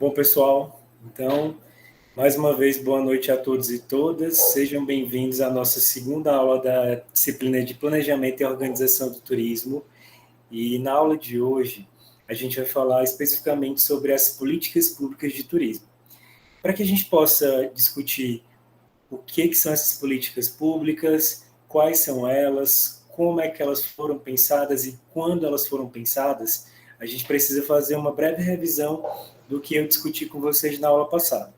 Bom, pessoal, então, mais uma vez, boa noite a todos e todas. Sejam bem-vindos à nossa segunda aula da disciplina de Planejamento e Organização do Turismo. E na aula de hoje, a gente vai falar especificamente sobre as políticas públicas de turismo. Para que a gente possa discutir o que são essas políticas públicas, quais são elas, como é que elas foram pensadas e quando elas foram pensadas, a gente precisa fazer uma breve revisão do que eu discuti com vocês na aula passada.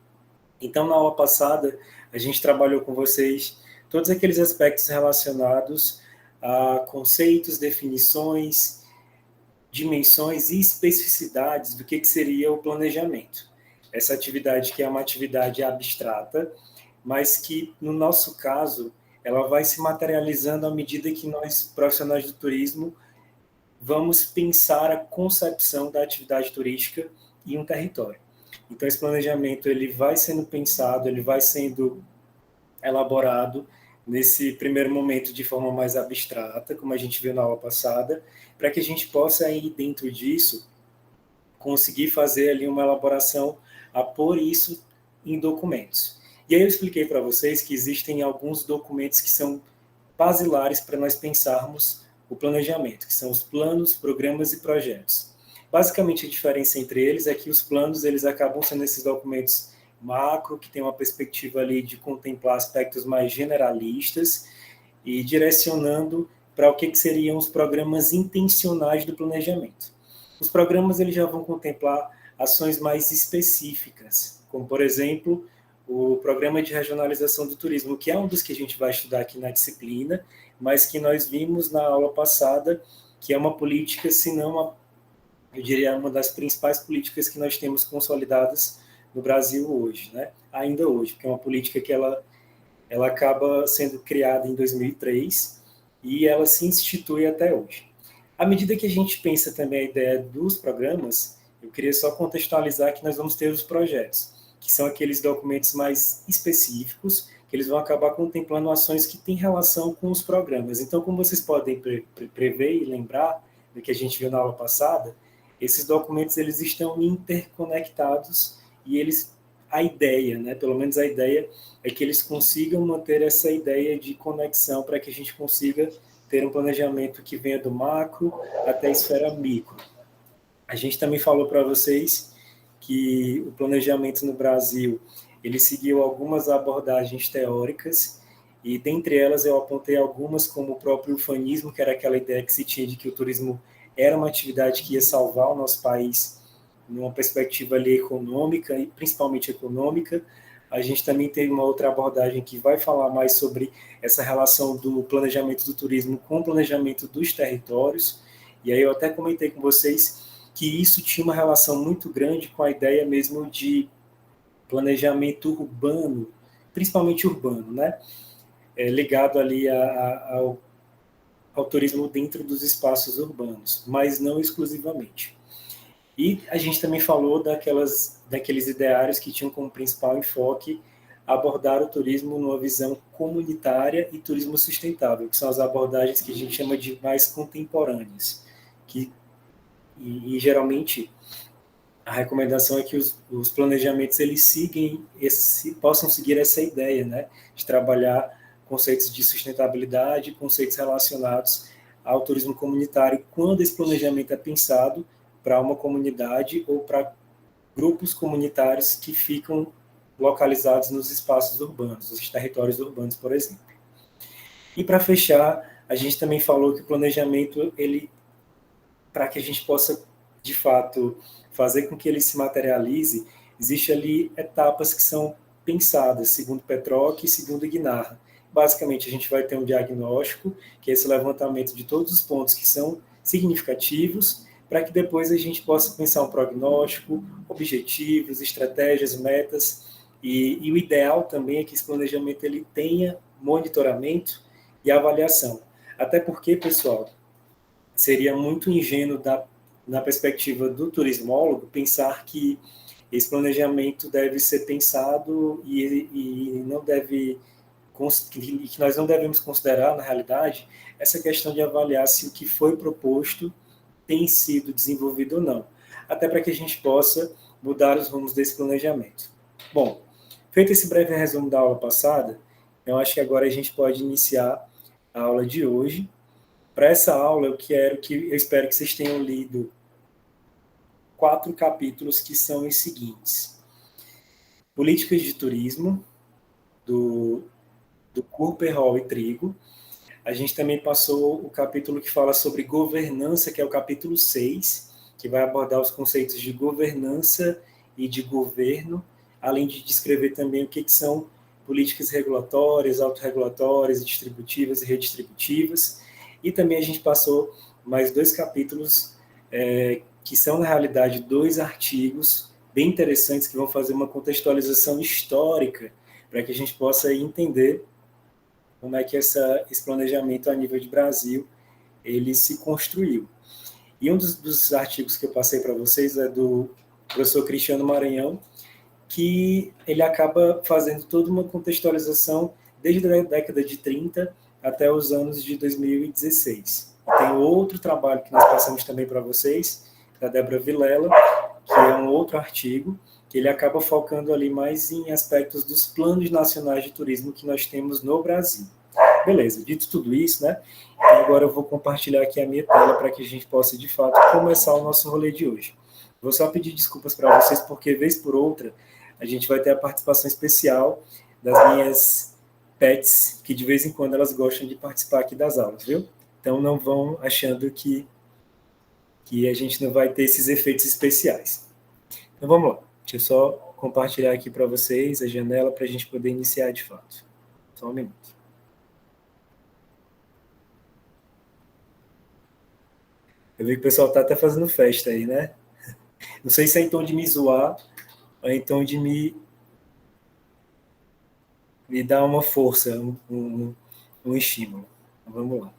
Então, na aula passada, a gente trabalhou com vocês todos aqueles aspectos relacionados a conceitos, definições, dimensões e especificidades do que seria o planejamento. Essa atividade que é uma atividade abstrata, mas que, no nosso caso, ela vai se materializando à medida que nós, profissionais do turismo, vamos pensar a concepção da atividade turística em um território. Então, esse planejamento ele vai sendo pensado, ele vai sendo elaborado nesse primeiro momento de forma mais abstrata, como a gente viu na aula passada, para que a gente possa, aí dentro disso, conseguir fazer ali uma elaboração a pôr isso em documentos. E aí eu expliquei para vocês que existem alguns documentos que são basilares para nós pensarmos o planejamento, que são os planos, programas e projetos. Basicamente, a diferença entre eles é que os planos eles acabam sendo esses documentos macro, que tem uma perspectiva ali de contemplar aspectos mais generalistas e direcionando para o que seriam os programas intencionais do planejamento. Os programas eles já vão contemplar ações mais específicas, como, por exemplo, o Programa de Regionalização do Turismo, que é um dos que a gente vai estudar aqui na disciplina, mas que nós vimos na aula passada, que é uma política, se não, eu diria, uma das principais políticas que nós temos consolidadas no Brasil hoje, né? Ainda hoje, porque é uma política que ela acaba sendo criada em 2003 e ela se institui até hoje. À medida que a gente pensa também a ideia dos programas, eu queria só contextualizar que nós vamos ter os projetos, que são aqueles documentos mais específicos, que eles vão acabar contemplando ações que têm relação com os programas. Então, como vocês podem prever e lembrar do que a gente viu na aula passada, esses documentos eles estão interconectados e a ideia, né, pelo menos a ideia é que eles consigam manter essa ideia de conexão para que a gente consiga ter um planejamento que venha do macro até a esfera micro. A gente também falou para vocês que o planejamento no Brasil ele seguiu algumas abordagens teóricas e dentre elas eu apontei algumas como o próprio ufanismo, que era aquela ideia que se tinha de que o turismo era uma atividade que ia salvar o nosso país numa perspectiva ali econômica e principalmente econômica. A gente também tem uma outra abordagem que vai falar mais sobre essa relação do planejamento do turismo com o planejamento dos territórios. E aí eu até comentei com vocês que isso tinha uma relação muito grande com a ideia mesmo de planejamento urbano, principalmente urbano, né? Ligado ali ao turismo dentro dos espaços urbanos, mas não exclusivamente. E a gente também falou daqueles ideários que tinham como principal enfoque abordar o turismo numa visão comunitária e turismo sustentável, que são as abordagens que a gente chama de mais contemporâneas, e geralmente a recomendação é que os planejamentos eles possam seguir essa ideia, né, de trabalhar conceitos de sustentabilidade, conceitos relacionados ao turismo comunitário, quando esse planejamento é pensado para uma comunidade ou para grupos comunitários que ficam localizados nos espaços urbanos, nos territórios urbanos, por exemplo. E para fechar, a gente também falou que o planejamento, para que a gente possa, de fato, fazer com que ele se materialize, existe ali etapas que são pensadas, segundo Petroc e segundo Guinard. Basicamente, a gente vai ter um diagnóstico, que é esse levantamento de todos os pontos que são significativos, para que depois a gente possa pensar um prognóstico, objetivos, estratégias, metas, e o ideal também é que esse planejamento ele tenha monitoramento e avaliação. Até porque, pessoal, seria muito ingênuo na perspectiva do turismólogo pensar que esse planejamento deve ser pensado e não deve que nós não devemos considerar, na realidade, essa questão de avaliar se o que foi proposto tem sido desenvolvido ou não. Até para que a gente possa, mudar os rumos desse planejamento. Bom, feito esse breve resumo da aula passada, eu acho que agora a gente pode iniciar a aula de hoje. Para essa aula, eu espero que vocês tenham lido 4 capítulos que são os seguintes: Políticas de Turismo, do Cooper, Hall e Trigo. A gente também passou o capítulo que fala sobre governança, que é o capítulo 6, que vai abordar os conceitos de governança e de governo, além de descrever também o que são políticas regulatórias, autorregulatórias, distributivas e redistributivas. E também a gente passou mais 2 capítulos, que são, na realidade, 2 artigos bem interessantes que vão fazer uma contextualização histórica para que a gente possa entender como é que esse planejamento a nível de Brasil ele se construiu. E um dos artigos que eu passei para vocês é do professor Cristiano Maranhão, que ele acaba fazendo toda uma contextualização desde a década de 30 até os anos de 2016. Tem outro trabalho que nós passamos também para vocês, da Débora Vilela, que é um outro artigo, que ele acaba focando ali mais em aspectos dos planos nacionais de turismo que nós temos no Brasil. Beleza, dito tudo isso, né? Então agora eu vou compartilhar aqui a minha tela para que a gente possa, de fato, começar o nosso rolê de hoje. Vou só pedir desculpas para vocês, porque, vez por outra, a gente vai ter a participação especial das minhas pets, que de vez em quando elas gostam de participar aqui das aulas, viu? Então não vão achando que a gente não vai ter esses efeitos especiais. Então vamos lá. Deixa eu só compartilhar aqui para vocês a janela para a gente poder iniciar de fato. Só um minuto. Eu vi que o pessoal está até fazendo festa aí, né? Não sei se é em tom de me zoar ou em tom de me dar uma força, um estímulo. Então, vamos lá.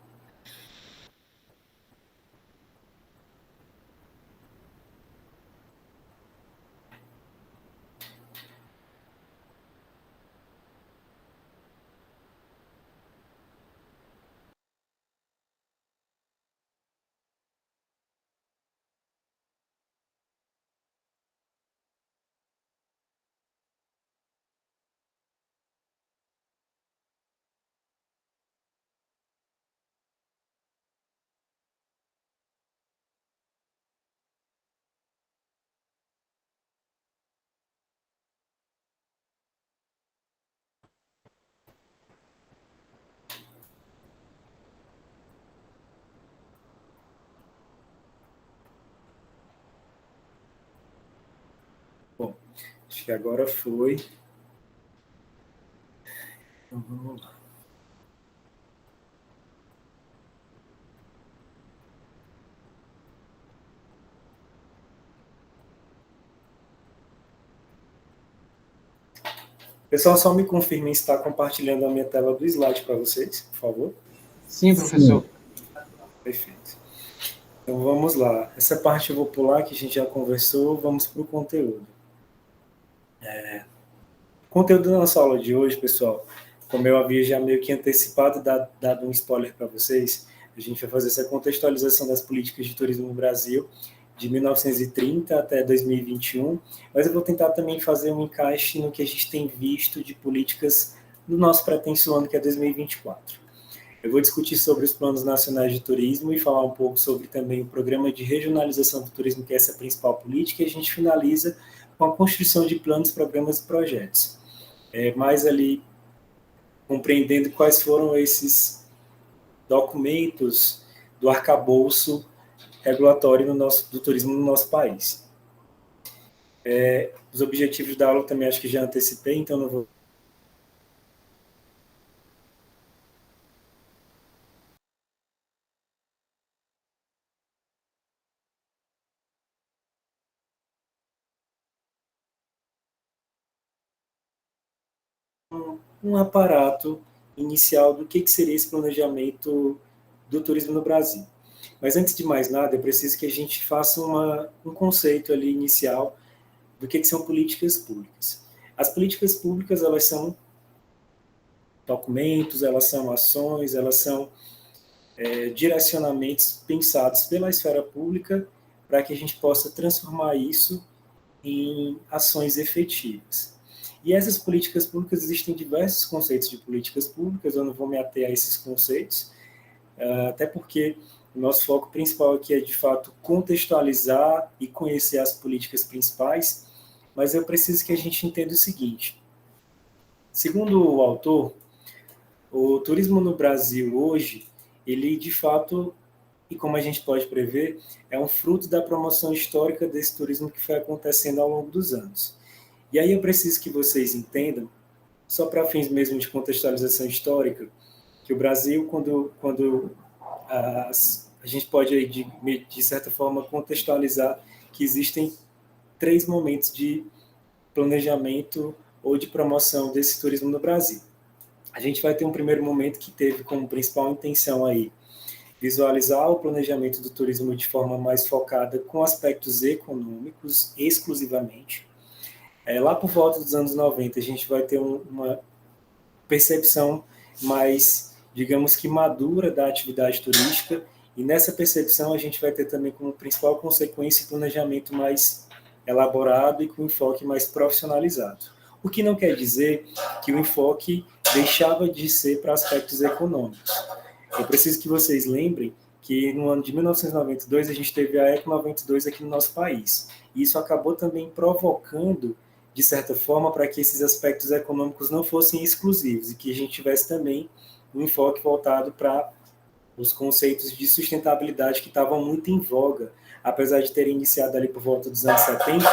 Bom, acho que agora foi. Então, vamos lá. Pessoal, só me confirmem se está compartilhando a minha tela do slide para vocês, por favor. Sim, professor. Perfeito. Então vamos lá. Essa parte eu vou pular, que a gente já conversou, vamos para o conteúdo. O conteúdo da nossa aula de hoje, pessoal, como eu havia já meio que antecipado, dado um spoiler para vocês, a gente vai fazer essa contextualização das políticas de turismo no Brasil, de 1930 até 2021, mas eu vou tentar também fazer um encaixe no que a gente tem visto de políticas no nosso pretenso ano, que é 2024. Eu vou discutir sobre os planos nacionais de turismo e falar um pouco sobre também o programa de regionalização do turismo, que é essa principal política, e a gente finaliza com a construção de planos, programas e projetos. Mais ali compreendendo quais foram esses documentos do arcabouço regulatório do turismo no nosso país. Os objetivos da aula também acho que já antecipei, então não vou um aparato inicial do que seria esse planejamento do turismo no Brasil. Mas antes de mais nada, eu preciso que a gente faça um conceito ali inicial do que são políticas públicas. As políticas públicas, elas são documentos, elas são ações, elas são direcionamentos pensados pela esfera pública para que a gente possa transformar isso em ações efetivas. E essas políticas públicas, existem diversos conceitos de políticas públicas, eu não vou me ater a esses conceitos, até porque o nosso foco principal aqui é, de fato, contextualizar e conhecer as políticas principais, mas eu preciso que a gente entenda o seguinte. Segundo o autor, o turismo no Brasil hoje, ele, de fato, e como a gente pode prever, é um fruto da promoção histórica desse turismo que foi acontecendo ao longo dos anos. E aí eu preciso que vocês entendam, só para fins mesmo de contextualização histórica, que o Brasil, quando a gente pode, de certa forma, contextualizar que existem 3 momentos de planejamento ou de promoção desse turismo no Brasil. A gente vai ter um primeiro momento que teve como principal intenção aí visualizar o planejamento do turismo de forma mais focada com aspectos econômicos exclusivamente. Lá por volta dos anos 90, a gente vai ter uma percepção mais, digamos que madura da atividade turística, e nessa percepção a gente vai ter também como principal consequência o planejamento mais elaborado e com enfoque mais profissionalizado. O que não quer dizer que o enfoque deixava de ser para aspectos econômicos. Eu preciso que vocês lembrem que no ano de 1992 a gente teve a Eco 92 aqui no nosso país. E isso acabou também provocando, de certa forma, para que esses aspectos econômicos não fossem exclusivos e que a gente tivesse também um enfoque voltado para os conceitos de sustentabilidade que estavam muito em voga. Apesar de terem iniciado ali por volta dos anos 70,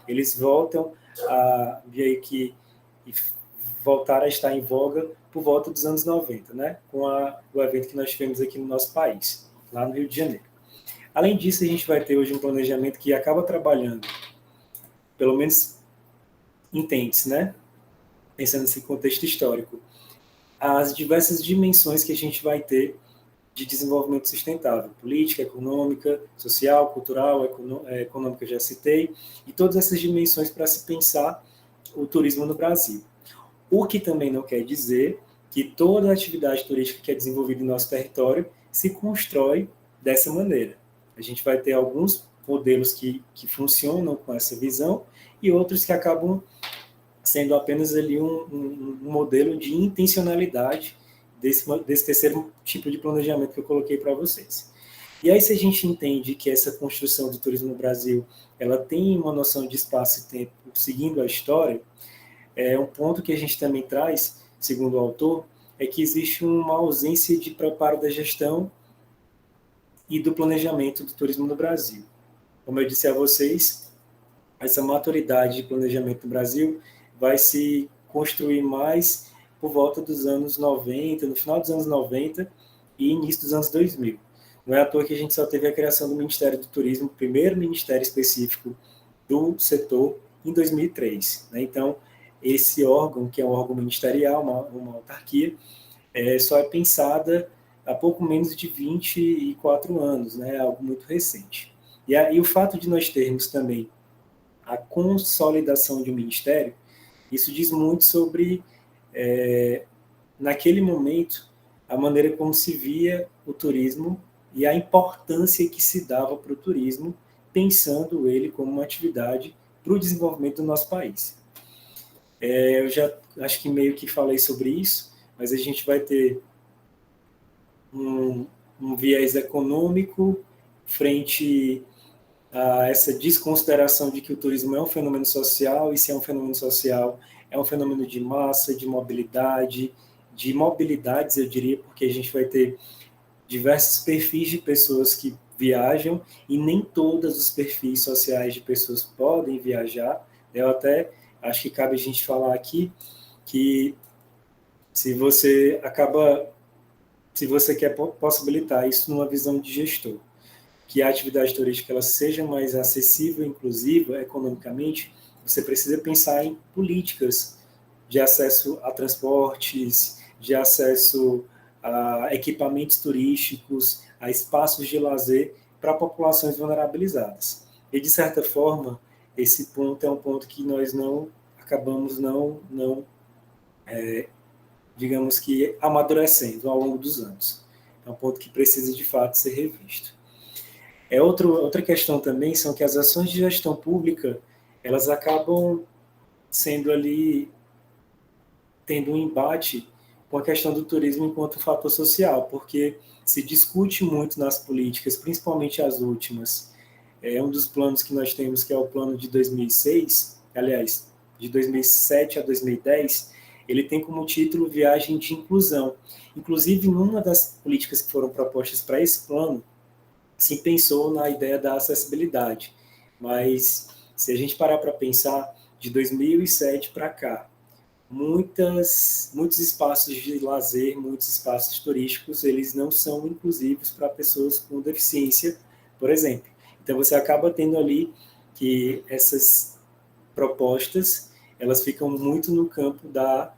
eles voltam a meio que voltar a estar em voga por volta dos anos 90, né? Com o evento que nós tivemos aqui no nosso país, lá no Rio de Janeiro. Além disso, a gente vai ter hoje um planejamento que acaba trabalhando, pelo menos entende-se, né? Pensando nesse contexto histórico, as diversas dimensões que a gente vai ter de desenvolvimento sustentável, política, econômica, social, cultural, econômica, já citei, e todas essas dimensões para se pensar o turismo no Brasil. O que também não quer dizer que toda a atividade turística que é desenvolvida em nosso território se constrói dessa maneira. A gente vai ter alguns modelos que funcionam com essa visão e outros que acabam sendo apenas ali um modelo de intencionalidade desse terceiro tipo de planejamento que eu coloquei para vocês. E aí, se a gente entende que essa construção do turismo no Brasil ela tem uma noção de espaço e tempo seguindo a história, um ponto que a gente também traz, segundo o autor, é que existe uma ausência de preparo da gestão e do planejamento do turismo no Brasil. Como eu disse a vocês, essa maturidade de planejamento no Brasil vai se construir mais por volta dos anos 90, no final dos anos 90 e início dos anos 2000. Não é à toa que a gente só teve a criação do Ministério do Turismo, o primeiro ministério específico do setor, em 2003. Né? Então, esse órgão, que é um órgão ministerial, uma autarquia, só é pensada há pouco menos de 24 anos, né? Algo muito recente. E aí o fato de nós termos também a consolidação de um ministério, isso diz muito sobre, naquele momento, a maneira como se via o turismo e a importância que se dava para o turismo, pensando ele como uma atividade para o desenvolvimento do nosso país. Eu já acho que meio que falei sobre isso, mas a gente vai ter um viés econômico frente a essa desconsideração de que o turismo é um fenômeno social, e se é um fenômeno social, é um fenômeno de massa, de mobilidades, eu diria, porque a gente vai ter diversos perfis de pessoas que viajam, e nem todos os perfis sociais de pessoas podem viajar. Eu até acho que cabe a gente falar aqui que se você quer possibilitar isso numa visão de gestor, que a atividade turística ela seja mais acessível, inclusiva economicamente, você precisa pensar em políticas de acesso a transportes, de acesso a equipamentos turísticos, a espaços de lazer para populações vulnerabilizadas. E, de certa forma, esse ponto é um ponto que nós acabamos digamos que amadurecendo ao longo dos anos. É um ponto que precisa, de fato, ser revisto. Outra questão também são que as ações de gestão pública, elas acabam sendo ali, tendo um embate com a questão do turismo enquanto fator social, porque se discute muito nas políticas, principalmente as últimas. É um dos planos que nós temos, que é o plano de 2006, aliás, de 2007 a 2010, ele tem como título Viagem de Inclusão. Inclusive, numa das políticas que foram propostas para esse plano, se pensou na ideia da acessibilidade. Mas, se a gente parar para pensar, de 2007 para cá, muitos espaços de lazer, muitos espaços turísticos, eles não são inclusivos para pessoas com deficiência, por exemplo. Então você acaba tendo ali que essas propostas, elas ficam muito no campo da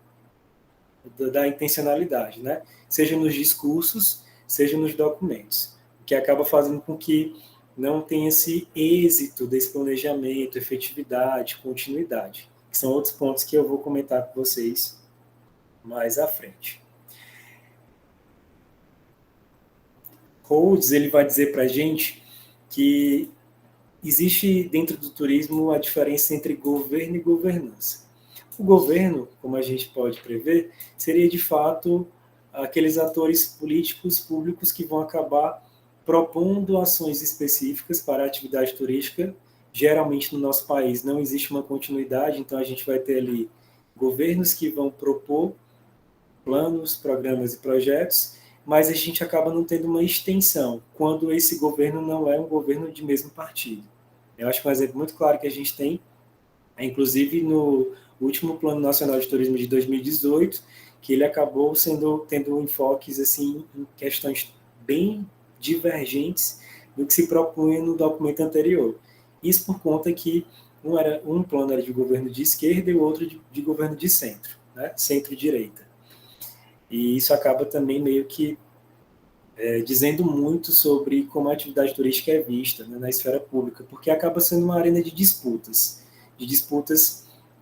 intencionalidade, né? Seja nos discursos, seja nos documentos, o que acaba fazendo com que não tenha esse êxito desse planejamento, efetividade, continuidade, que são outros pontos que eu vou comentar com vocês mais à frente. Rhodes, ele vai dizer para a gente que existe dentro do turismo a diferença entre governo e governança. O governo, como a gente pode prever, seria de fato aqueles atores políticos públicos que vão acabar propondo ações específicas para a atividade turística. Geralmente no nosso país não existe uma continuidade, então a gente vai ter ali governos que vão propor planos, programas e projetos, mas a gente acaba não tendo uma extensão quando esse governo não é um governo de mesmo partido. Eu acho que um exemplo muito claro que a gente tem é, inclusive, no último Plano Nacional de Turismo de 2018, que ele acabou tendo enfoques assim, em questões bem divergentes do que se propunha no documento anterior. Isso por conta que um plano era de governo de esquerda e o outro de governo de centro, né? Centro-direita. E isso acaba também meio que dizendo muito sobre como a atividade turística é vista, né, na esfera pública, porque acaba sendo uma arena de disputas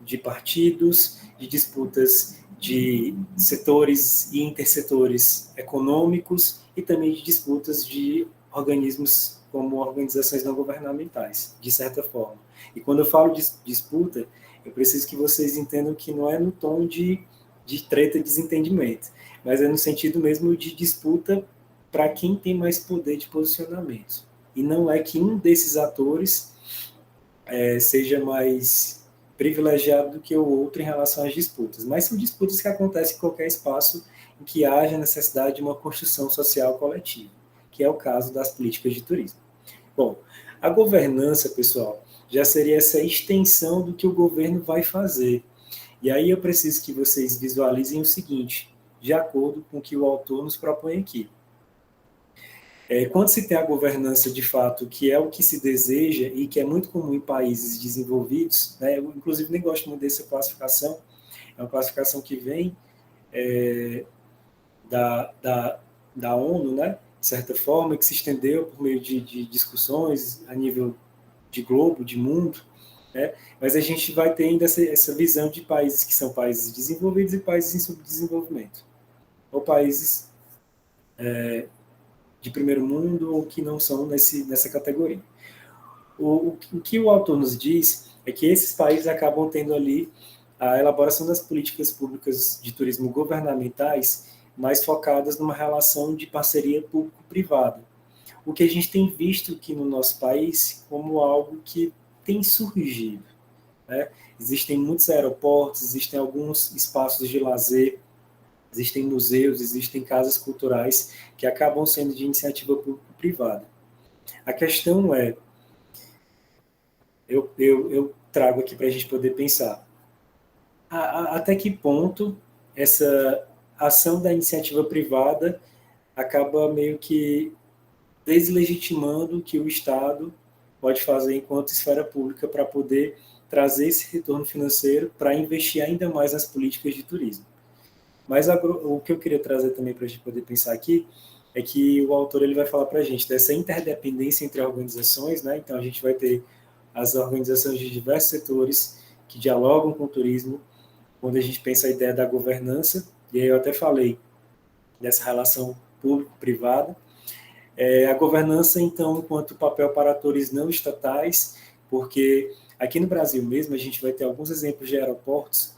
de partidos, de disputas de setores e intersetores econômicos e também de disputas de organismos como organizações não governamentais, de certa forma. E quando eu falo de disputa, eu preciso que vocês entendam que não é no tom de treta e desentendimento, mas é no sentido mesmo de disputa para quem tem mais poder de posicionamento. E não é que um desses atores seja mais privilegiado do que o outro em relação às disputas, mas são disputas que acontecem em qualquer espaço em que haja necessidade de uma construção social coletiva, que é o caso das políticas de turismo. Bom, a governança, pessoal, já seria essa extensão do que o governo vai fazer. E aí eu preciso que vocês visualizem o seguinte, de acordo com o que o autor nos propõe aqui. Quando se tem a governança de fato, que é o que se deseja e que é muito comum em países desenvolvidos, né, eu inclusive nem gosto muito dessa classificação, é uma classificação que vem da ONU, né, de certa forma, que se estendeu por meio de discussões a nível de globo, de mundo, né, mas a gente vai ter ainda essa visão de países que são países desenvolvidos e países em subdesenvolvimento, ou países de primeiro mundo ou que não são nessa categoria. O que o autor nos diz é que esses países acabam tendo ali a elaboração das políticas públicas de turismo governamentais mais focadas numa relação de parceria público-privada. O que a gente tem visto aqui no nosso país como algo que tem surgido, né? Existem muitos aeroportos, existem alguns espaços de lazer, existem museus, existem casas culturais que acabam sendo de iniciativa público-privada. A questão é, eu trago aqui para a gente poder pensar, até que ponto essa ação da iniciativa privada acaba meio que deslegitimando o que o Estado pode fazer enquanto esfera pública para poder trazer esse retorno financeiro para investir ainda mais nas políticas de turismo. Mas o que eu queria trazer também para a gente poder pensar aqui é que o autor ele vai falar para a gente dessa interdependência entre organizações, né? Então a gente vai ter as organizações de diversos setores que dialogam com o turismo, quando a gente pensa a ideia da governança, e aí eu até falei dessa relação público-privada. A governança, então, enquanto papel para atores não estatais, porque aqui no Brasil mesmo a gente vai ter alguns exemplos de aeroportos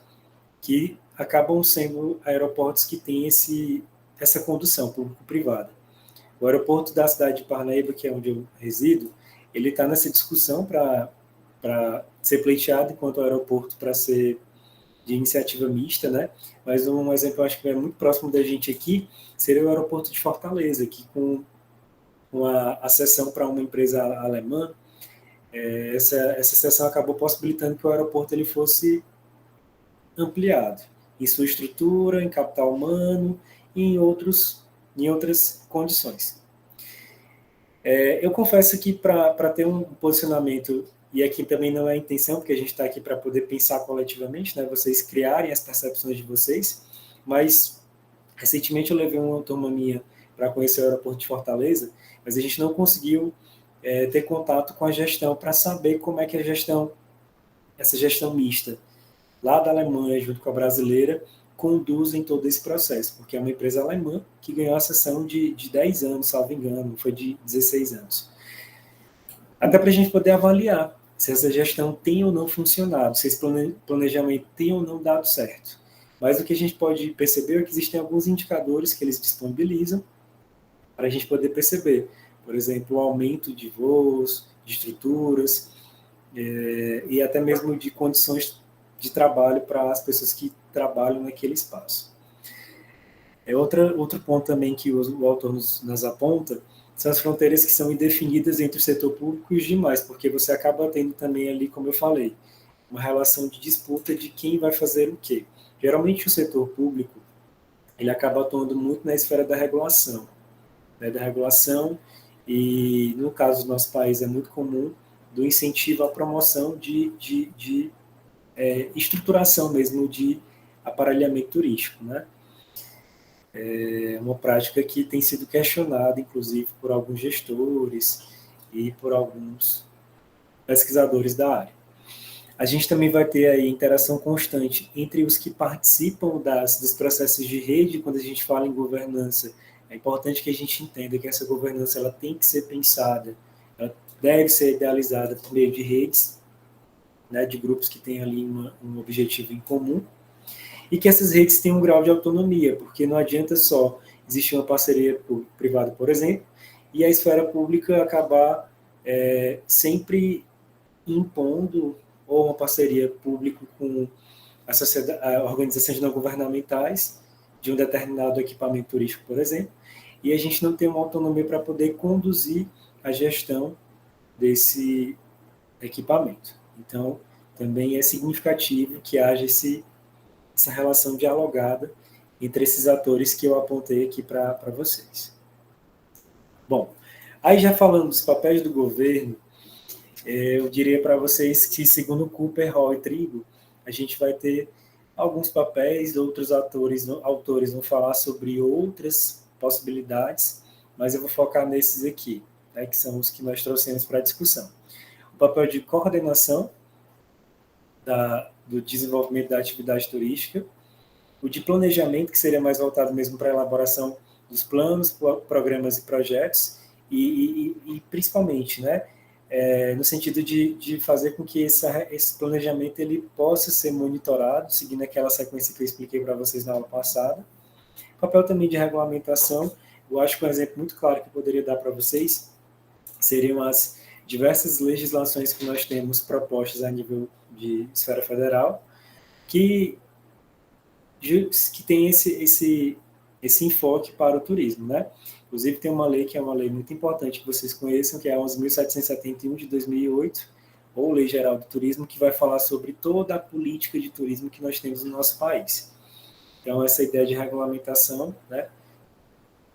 que acabam sendo aeroportos que têm essa condução público-privada. O aeroporto da cidade de Parnaíba, que é onde eu resido, ele está nessa discussão para ser pleiteado enquanto aeroporto para ser de iniciativa mista, né? Mas um exemplo, eu acho que é muito próximo da gente aqui, seria o aeroporto de Fortaleza, que com a cessão para uma empresa alemã, essa cessão acabou possibilitando que o aeroporto ele fosse ampliado em sua estrutura, em capital humano e em outras condições. Eu confesso que para ter um posicionamento, e aqui também não é a intenção, porque a gente está aqui para poder pensar coletivamente, né, vocês criarem as percepções de vocês, mas recentemente eu levei uma turma minha para conhecer o aeroporto de Fortaleza, mas a gente não conseguiu ter contato com a gestão para saber como é que essa gestão mista, lá da Alemanha, junto com a brasileira, conduzem todo esse processo, porque é uma empresa alemã que ganhou a cessão de 10 anos, salvo engano, foi de 16 anos. Até para a gente poder avaliar se essa gestão tem ou não funcionado, se esse planejamento tem ou não dado certo. Mas o que a gente pode perceber é que existem alguns indicadores que eles disponibilizam para a gente poder perceber. Por exemplo, o aumento de voos, de estruturas, e até mesmo de condições de trabalho para as pessoas que trabalham naquele espaço. Outro ponto também que o autor nos aponta são as fronteiras que são indefinidas entre o setor público e os demais, porque você acaba tendo também ali, como eu falei, uma relação de disputa de quem vai fazer o quê. Geralmente o setor público ele acaba atuando muito na esfera da regulação, né, e no caso do nosso país é muito comum do incentivo à promoção de estruturação mesmo de aparelhamento turístico, né? É uma prática que tem sido questionada, inclusive, por alguns gestores e por alguns pesquisadores da área. A gente também vai ter aí interação constante entre os que participam dos processos de rede. Quando a gente fala em governança, é importante que a gente entenda que essa governança ela tem que ser pensada, ela deve ser idealizada por meio de redes, né, de grupos que têm ali um objetivo em comum, e que essas redes tenham um grau de autonomia, porque não adianta só existir uma parceria privada, por exemplo, e a esfera pública acabar sempre impondo ou uma parceria pública com organizações não governamentais de um determinado equipamento turístico, por exemplo, e a gente não tem uma autonomia para poder conduzir a gestão desse equipamento. Então, também é significativo que haja essa relação dialogada entre esses atores que eu apontei aqui para vocês. Bom, aí já falando dos papéis do governo, eu diria para vocês que, segundo Cooper, Hall e Trigo, a gente vai ter alguns papéis, outros autores vão falar sobre outras possibilidades, mas eu vou focar nesses aqui, né, que são os que nós trouxemos para a discussão. O papel de coordenação do desenvolvimento da atividade turística, o de planejamento, que seria mais voltado mesmo para a elaboração dos planos, programas e projetos, e principalmente, né, no sentido de fazer com que esse planejamento ele possa ser monitorado, seguindo aquela sequência que eu expliquei para vocês na aula passada. O papel também de regulamentação, eu acho que um exemplo muito claro que eu poderia dar para vocês seriam as diversas legislações que nós temos propostas a nível de esfera federal, que tem esse enfoque para o turismo, né? Inclusive tem uma lei que é uma lei muito importante que vocês conheçam, que é a 11.771 de 2008, ou Lei Geral do Turismo, que vai falar sobre toda a política de turismo que nós temos no nosso país. Então essa ideia de regulamentação, né,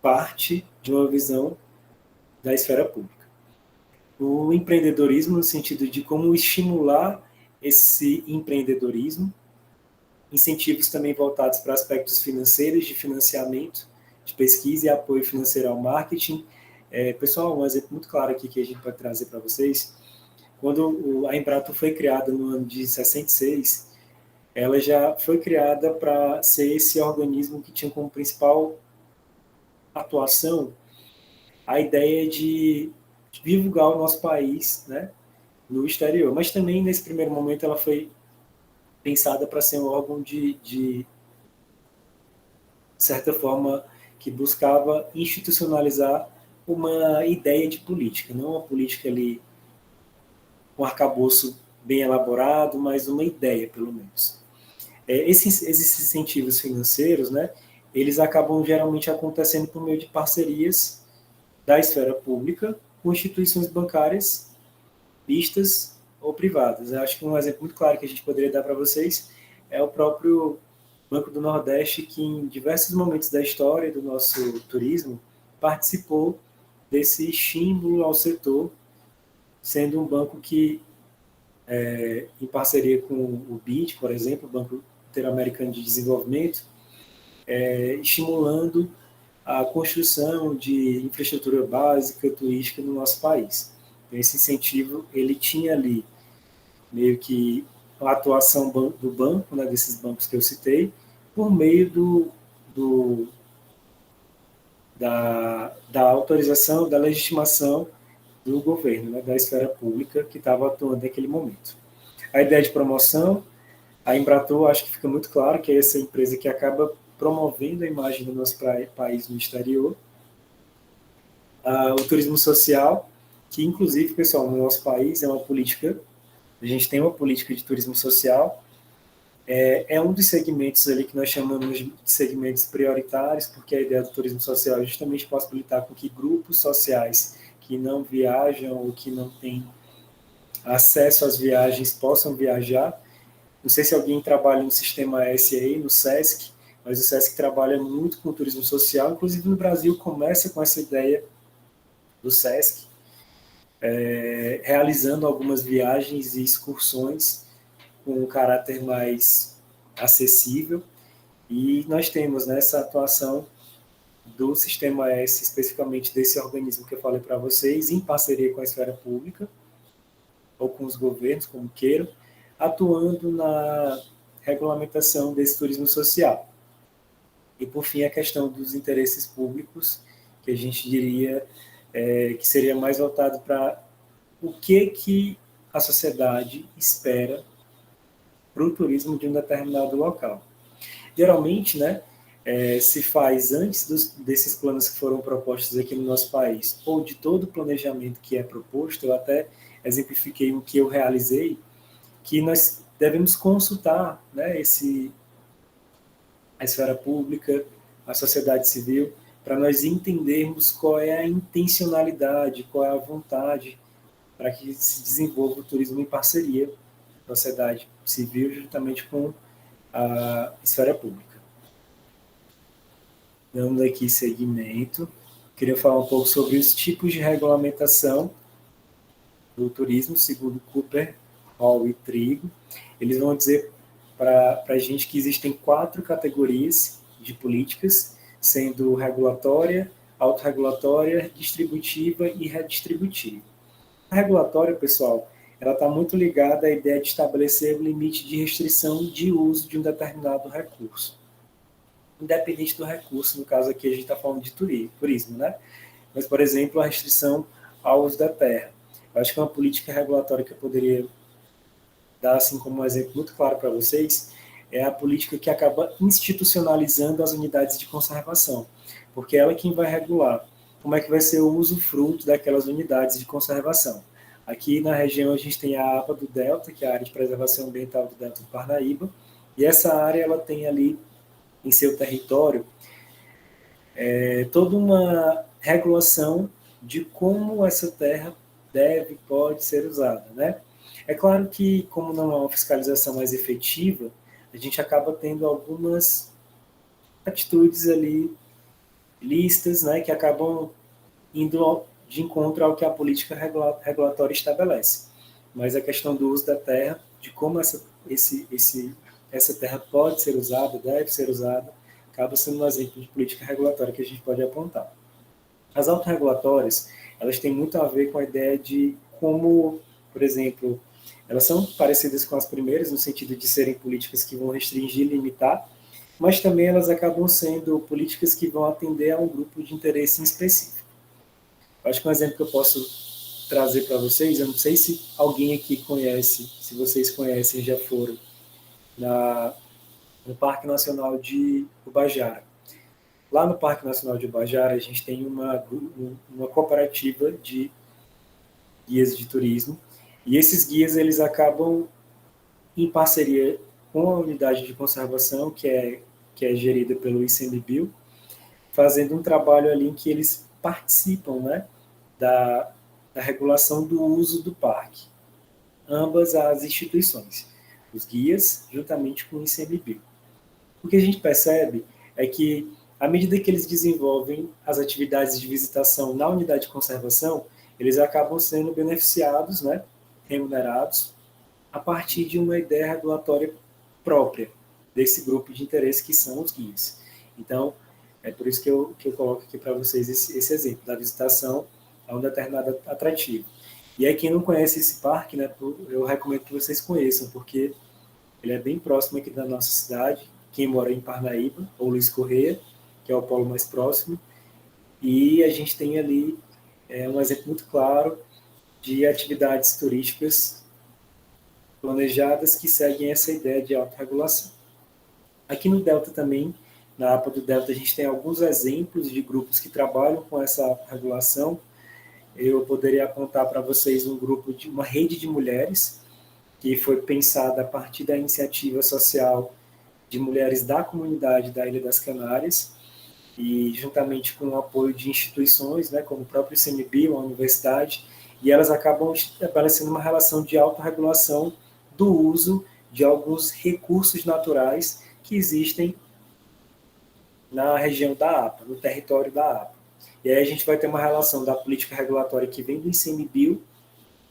parte de uma visão da esfera pública. O empreendedorismo no sentido de como estimular esse empreendedorismo, incentivos também voltados para aspectos financeiros, de financiamento, de pesquisa e apoio financeiro ao marketing. Pessoal, um exemplo muito claro aqui que a gente pode trazer para vocês, quando a Embratur foi criada no ano de 66, ela já foi criada para ser esse organismo que tinha como principal atuação a ideia de divulgar o nosso país, né, no exterior. Mas também, nesse primeiro momento, ela foi pensada para ser um órgão de certa forma, que buscava institucionalizar uma ideia de política, não uma política ali com um arcabouço bem elaborado, mas uma ideia, pelo menos. Esses incentivos financeiros, né, eles acabam geralmente acontecendo por meio de parcerias da esfera pública com instituições bancárias vistas ou privadas. Eu acho que um exemplo muito claro que a gente poderia dar para vocês é o próprio Banco do Nordeste, que em diversos momentos da história do nosso turismo participou desse estímulo ao setor, sendo um banco que, em parceria com o BID, por exemplo, o Banco Interamericano de Desenvolvimento, estimulando a construção de infraestrutura básica turística no nosso país. Então, esse incentivo ele tinha ali meio que a atuação do banco, né, desses bancos que eu citei, por meio da autorização, da legitimação do governo, né, da esfera pública que estava atuando naquele momento. A ideia de promoção, a Embratur, acho que fica muito claro que é essa empresa que acaba promovendo a imagem do nosso país no exterior. O turismo social, que inclusive, pessoal, no nosso país é uma política, a gente tem uma política de turismo social, é um dos segmentos ali que nós chamamos de segmentos prioritários, porque a ideia do turismo social é justamente possibilitar com que grupos sociais que não viajam ou que não têm acesso às viagens possam viajar. Não sei se alguém trabalha no sistema S aí, no SESC, mas o SESC trabalha muito com o turismo social, inclusive no Brasil começa com essa ideia do SESC, realizando algumas viagens e excursões com um caráter mais acessível, e nós temos nessa atuação do Sistema S, especificamente desse organismo que eu falei para vocês, em parceria com a esfera pública, ou com os governos, como queiram, atuando na regulamentação desse turismo social. E, por fim, a questão dos interesses públicos, que a gente diria que seria mais voltado para o que a sociedade espera para o turismo de um determinado local. Geralmente, né, se faz antes desses planos que foram propostos aqui no nosso país, ou de todo o planejamento que é proposto. Eu até exemplifiquei o que eu realizei, que nós devemos consultar, né, a esfera pública, a sociedade civil, para nós entendermos qual é a intencionalidade, qual é a vontade para que se desenvolva o turismo em parceria com a sociedade civil, juntamente com a esfera pública. Dando aqui seguimento, queria falar um pouco sobre os tipos de regulamentação do turismo, segundo Cooper, Hall e Trigo. Eles vão dizer para a gente que existem 4 categorias de políticas, sendo regulatória, autorregulatória, distributiva e redistributiva. A regulatória, pessoal, ela está muito ligada à ideia de estabelecer o limite de restrição de uso de um determinado recurso. Independente do recurso, no caso aqui a gente está falando de turismo, né? Mas, por exemplo, a restrição ao uso da terra. Eu acho que é uma política regulatória que eu poderia dar assim como um exemplo muito claro para vocês, é a política que acaba institucionalizando as unidades de conservação, porque ela é quem vai regular como é que vai ser o uso-fruto daquelas unidades de conservação. Aqui na região a gente tem a APA do Delta, que é a área de preservação ambiental do Delta do Parnaíba, e essa área ela tem ali em seu território toda uma regulação de como essa terra pode ser usada, né? É claro que, como não há uma fiscalização mais efetiva, a gente acaba tendo algumas atitudes ali listas, né, que acabam indo de encontro ao que a política regulatória estabelece. Mas a questão do uso da terra, de como essa terra pode ser usada, deve ser usada, acaba sendo um exemplo de política regulatória que a gente pode apontar. As autorregulatórias, elas têm muito a ver com a ideia de como, por exemplo, elas são parecidas com as primeiras, no sentido de serem políticas que vão restringir e limitar, mas também elas acabam sendo políticas que vão atender a um grupo de interesse em específico. Eu acho que um exemplo que eu posso trazer para vocês, eu não sei se alguém aqui conhece, se vocês conhecem, já foram no Parque Nacional de Ubajara. Lá no Parque Nacional de Ubajara, a gente tem uma cooperativa de guias de turismo, e esses guias eles acabam em parceria com a unidade de conservação, que é gerida pelo ICMBio, fazendo um trabalho ali em que eles participam, né, da regulação do uso do parque. Ambas as instituições, os guias, juntamente com o ICMBio. O que a gente percebe é que, à medida que eles desenvolvem as atividades de visitação na unidade de conservação, eles acabam sendo beneficiados, né, remunerados, a partir de uma ideia regulatória própria desse grupo de interesse que são os guias. Então, é por isso que eu coloco aqui para vocês esse exemplo da visitação a um determinado atrativo. E aí, quem não conhece esse parque, né, eu recomendo que vocês conheçam, porque ele é bem próximo aqui da nossa cidade. Quem mora em Parnaíba, ou Luiz Correia, que é o polo mais próximo, e a gente tem ali um exemplo muito claro de atividades turísticas planejadas que seguem essa ideia de autorregulação. Aqui no Delta também, na APA do Delta, a gente tem alguns exemplos de grupos que trabalham com essa autorregulação. Eu poderia apontar para vocês uma rede de mulheres, que foi pensada a partir da iniciativa social de mulheres da comunidade da Ilha das Canárias, e juntamente com o apoio de instituições, né, como o próprio ICMBio, a universidade, e elas acabam estabelecendo uma relação de autorregulação do uso de alguns recursos naturais que existem na região da APA, no território da APA. E aí a gente vai ter uma relação da política regulatória que vem do ICMBio,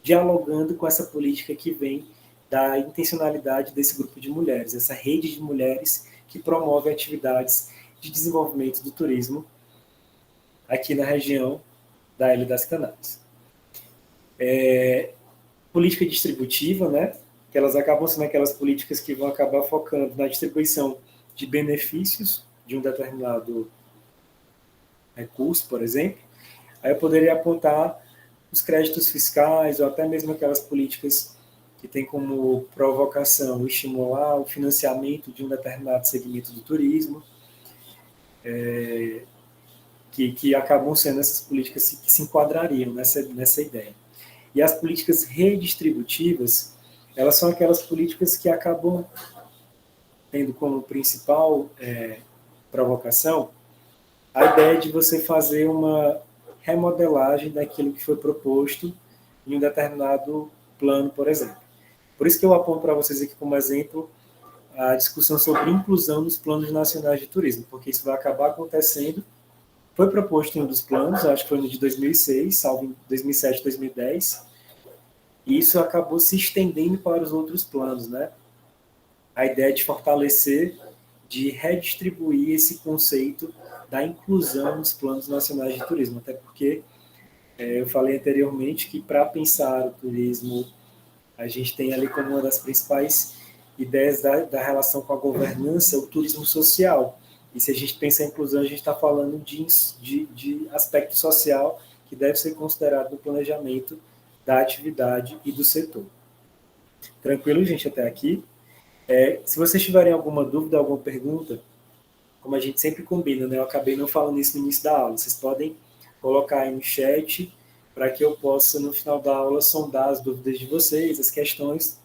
dialogando com essa política que vem da intencionalidade desse grupo de mulheres, essa rede de mulheres que promove atividades de desenvolvimento do turismo aqui na região da Ilha das Canárias. Política distributiva, né? Que elas acabam sendo aquelas políticas que vão acabar focando na distribuição de benefícios de um determinado recurso, por exemplo. Aí eu poderia apontar os créditos fiscais, ou até mesmo aquelas políticas que têm como provocação estimular o financiamento de um determinado segmento do turismo, que acabam sendo essas políticas que se enquadrariam nessa ideia. E as políticas redistributivas, elas são aquelas políticas que acabam tendo como principal provocação a ideia de você fazer uma remodelagem daquilo que foi proposto em um determinado plano, por exemplo. Por isso que eu aponto para vocês aqui como exemplo a discussão sobre inclusão nos planos nacionais de turismo, porque isso vai acabar acontecendo. Foi proposto em um dos planos, acho que foi no de 2006, salvo em 2007, 2010, e isso acabou se estendendo para os outros planos, né? A ideia de fortalecer, de redistribuir esse conceito da inclusão nos planos nacionais de turismo, até porque eu falei anteriormente que para pensar o turismo, a gente tem ali como uma das principais ideias da relação com a governança, o turismo social. E se a gente pensa em inclusão, a gente está falando de aspecto social que deve ser considerado no planejamento da atividade e do setor. Tranquilo, gente, até aqui? Se vocês tiverem alguma dúvida, alguma pergunta, como a gente sempre combina, né? Eu acabei não falando isso no início da aula, vocês podem colocar aí no chat para que eu possa, no final da aula, sondar as dúvidas de vocês, as questões,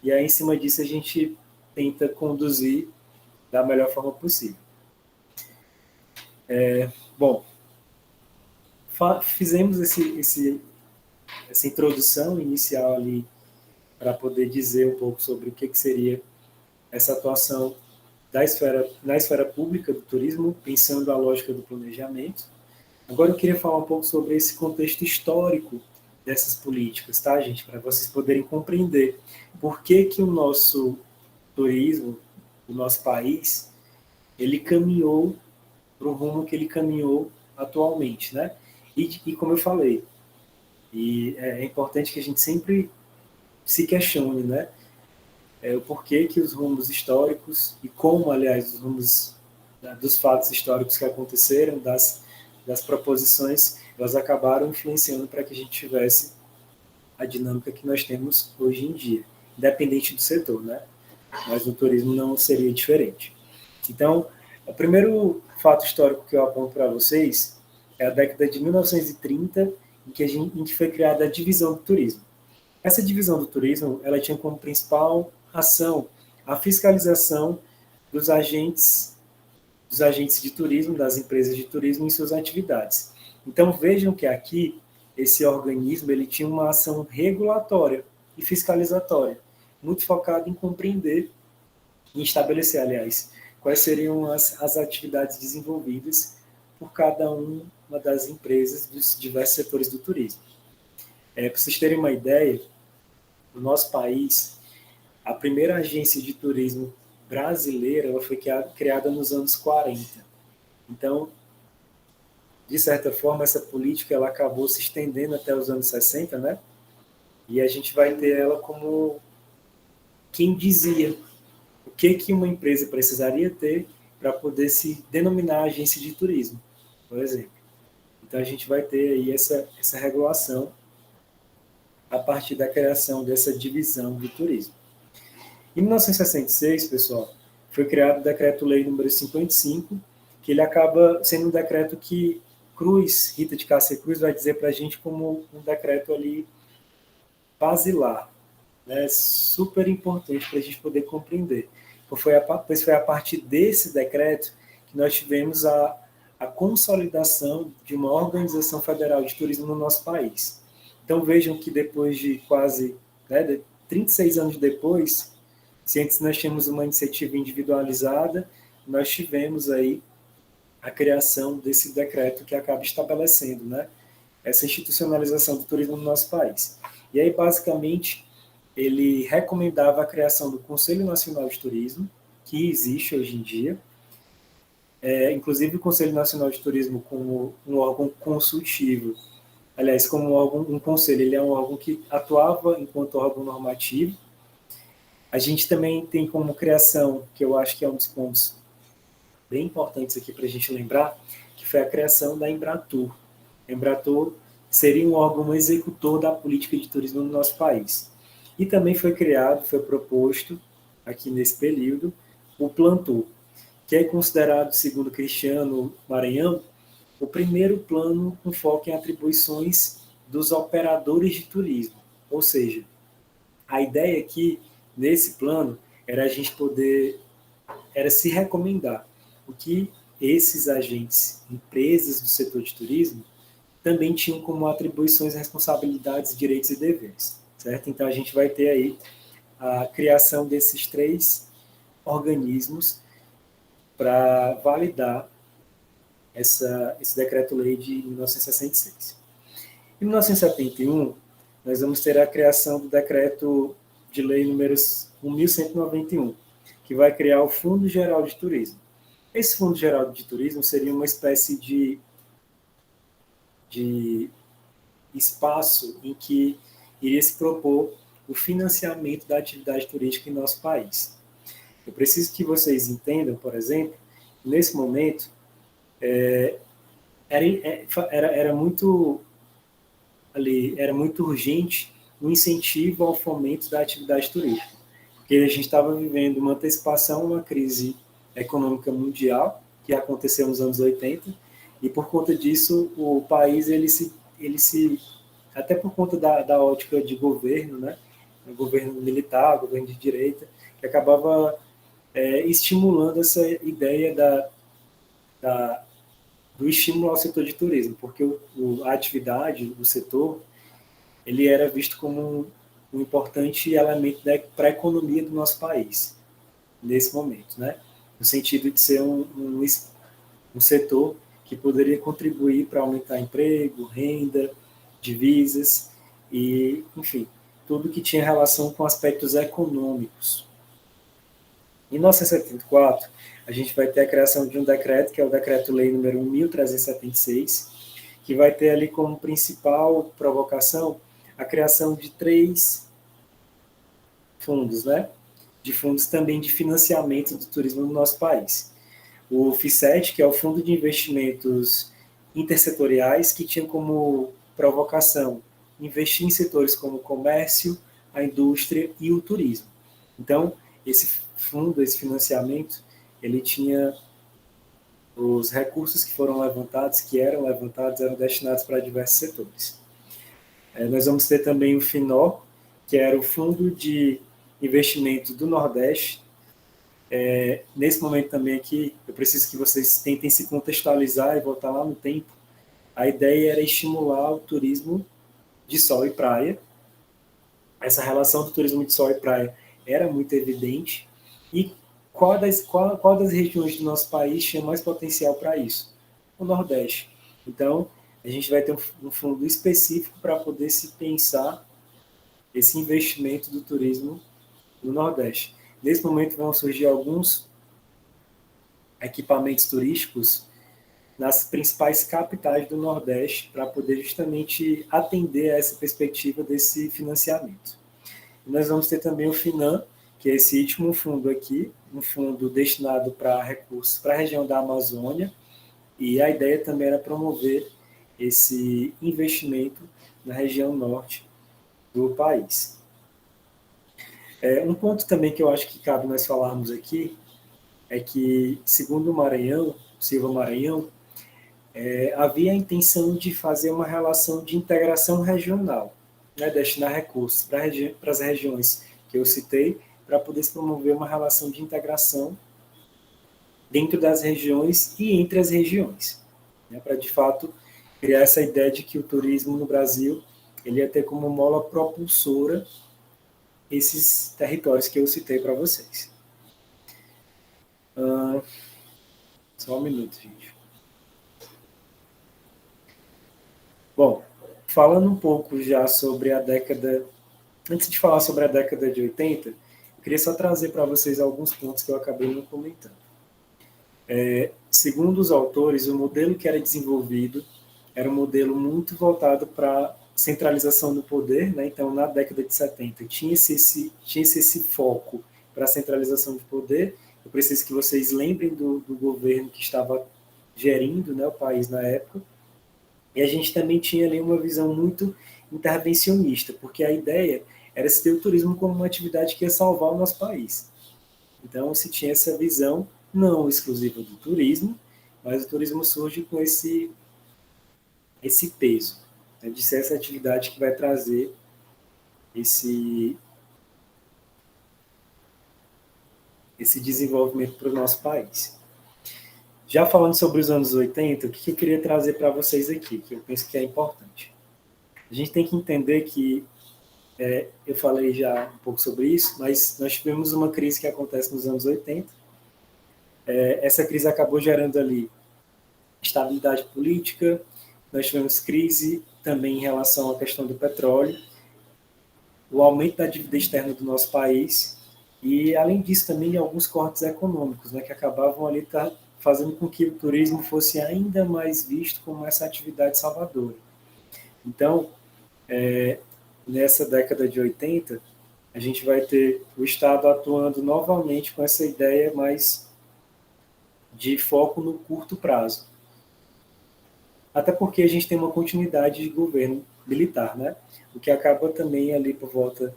e aí, em cima disso, a gente tenta conduzir da melhor forma possível. Bom, fizemos essa introdução inicial ali para poder dizer um pouco sobre o que seria essa atuação na esfera pública do turismo, pensando a lógica do planejamento. Agora eu queria falar um pouco sobre esse contexto histórico dessas políticas, tá, gente? Para vocês poderem compreender por que o nosso turismo, o nosso país, ele caminhou para o rumo que ele caminhou atualmente, né? E como eu falei, é importante que a gente sempre se questione, né? O porquê que os rumos históricos, e como, aliás, os rumos dos fatos históricos que aconteceram, das proposições, elas acabaram influenciando para que a gente tivesse a dinâmica que nós temos hoje em dia, independente do setor, né? Mas no turismo não seria diferente. Então, o primeiro fato histórico que eu aponto para vocês é a década de 1930, em que foi criada a divisão do turismo. Essa divisão do turismo, ela tinha como principal ação a fiscalização dos agentes de turismo, das empresas de turismo em suas atividades. Então vejam que aqui esse organismo ele tinha uma ação regulatória e fiscalizatória, muito focada em compreender e estabelecer, aliás, quais seriam as atividades desenvolvidas por cada uma das empresas dos diversos setores do turismo. Para vocês terem uma ideia, no nosso país, a primeira agência de turismo brasileira ela foi criada nos anos 40. Então, de certa forma, essa política ela acabou se estendendo até os anos 60, né? E a gente vai ter ela como quem dizia o que uma empresa precisaria ter para poder se denominar agência de turismo, por exemplo. Então, a gente vai ter aí essa regulação a partir da criação dessa divisão do turismo. Em 1966, pessoal, foi criado o Decreto-Lei número 55, que ele acaba sendo um decreto que Rita de Cássia Cruz vai dizer para a gente como um decreto ali basilar, né, super importante para a gente poder compreender. Pois foi a partir desse decreto que nós tivemos a consolidação de uma organização federal de turismo no nosso país. Então vejam que depois de quase 36 anos depois, se antes nós tínhamos uma iniciativa individualizada, nós tivemos aí a criação desse decreto que acaba estabelecendo, né, essa institucionalização do turismo no nosso país. E aí, basicamente, ele recomendava a criação do Conselho Nacional de Turismo, que existe hoje em dia, inclusive o Conselho Nacional de Turismo como um órgão consultivo, aliás, como um conselho, ele é um órgão que atuava enquanto órgão normativo. A gente também tem como criação, que eu acho que é um dos pontos bem importantes aqui para a gente lembrar, que foi a criação da Embratur. A Embratur seria um órgão executor da política de turismo no nosso país. E também foi proposto, aqui nesse período, o Plantur, que é considerado, segundo Cristiano Maranhão, o primeiro plano com foco em atribuições dos operadores de turismo. Ou seja, a ideia aqui, nesse plano, era a gente era se recomendar o que esses agentes, empresas do setor de turismo, também tinham como atribuições, responsabilidades, direitos e deveres, certo? Então a gente vai ter aí a criação desses 3 organismos para validar esse decreto-lei de 1966. Em 1971, nós vamos ter a criação do decreto de lei número 1191, que vai criar o Fundo Geral de Turismo. Esse Fundo Geral de Turismo seria uma espécie de espaço em que iria se propor o financiamento da atividade turística em nosso país. Eu preciso que vocês entendam, por exemplo, nesse momento, era muito urgente o incentivo ao fomento da atividade turística, porque a gente estava vivendo uma antecipação a uma crise econômica mundial que aconteceu nos anos 80, e por conta disso o país ele se até por conta da ótica de governo, né, o governo militar, o governo de direita, que acabava estimulando essa ideia do estímulo ao setor de turismo, porque a atividade, o setor, ele era visto como um importante elemento para a economia do nosso país, nesse momento, né? No sentido de ser um setor que poderia contribuir para aumentar emprego, renda, divisas e, enfim, tudo que tinha relação com aspectos econômicos. Em 1974, a gente vai ter a criação de um decreto, que é o Decreto-Lei número 1376, que vai ter ali como principal provocação a criação de 3 fundos, né? De fundos também de financiamento do turismo no nosso país. O FICET, que é o Fundo de Investimentos Intersetoriais, que tinha como provocação investir em setores como o comércio, a indústria e o turismo. Então, esse fundo, esse financiamento, ele tinha os recursos que foram levantados, que eram levantados, eram destinados para diversos setores. Nós vamos ter também o FINOR, que era o Fundo de Investimento do Nordeste. Nesse momento também aqui, eu preciso que vocês tentem se contextualizar e voltar lá no tempo. A ideia era estimular o turismo de sol e praia. Essa relação do turismo de sol e praia era muito evidente. E qual das regiões do nosso país tinha mais potencial para isso? O Nordeste. Então, a gente vai ter um fundo específico para poder se pensar esse investimento do turismo no Nordeste. Nesse momento vão surgir alguns equipamentos turísticos nas principais capitais do Nordeste para poder justamente atender a essa perspectiva desse financiamento. E nós vamos ter também o FINAM, que é esse último fundo aqui, um fundo destinado para recursos para a região da Amazônia, e a ideia também era promover esse investimento na região norte do país. Um ponto também que eu acho que cabe nós falarmos aqui é que, segundo o Maranhão, Silva Maranhão, havia a intenção de fazer uma relação de integração regional, né, destinar recursos para as regiões que eu citei, para poder se promover uma relação de integração dentro das regiões e entre as regiões, né, para, de fato, criar essa ideia de que o turismo no Brasil ele ia ter como mola propulsora esses territórios que eu citei para vocês. Só um minuto, gente. Bom, falando um pouco já sobre a década... Antes de falar sobre a década de 80, eu queria só trazer para vocês alguns pontos que eu acabei não comentando. Segundo os autores, o modelo que era desenvolvido era um modelo muito voltado para centralização do poder, né? Então, na década de 70, tinha-se esse foco para a centralização do poder. Eu preciso que vocês lembrem do governo que estava gerindo, né, o país na época. E a gente também tinha ali uma visão muito intervencionista, porque a ideia era se ter o turismo como uma atividade que ia salvar o nosso país. Então, se tinha essa visão não exclusiva do turismo, mas o turismo surge com esse peso, né, de ser essa atividade que vai trazer esse desenvolvimento para o nosso país. Já falando sobre os anos 80, o que eu queria trazer para vocês aqui, que eu penso que é importante. A gente tem que entender que, eu falei já um pouco sobre isso, mas nós tivemos uma crise que acontece nos anos 80. Essa crise acabou gerando ali estabilidade política, nós tivemos crise também em relação à questão do petróleo, o aumento da dívida externa do nosso país e, além disso, também alguns cortes econômicos, né, que acabavam ali fazendo com que o turismo fosse ainda mais visto como essa atividade salvadora. Então, nessa década de 80, a gente vai ter o Estado atuando novamente com essa ideia mais de foco no curto prazo. Até porque a gente tem uma continuidade de governo militar, né? O que acaba também ali por volta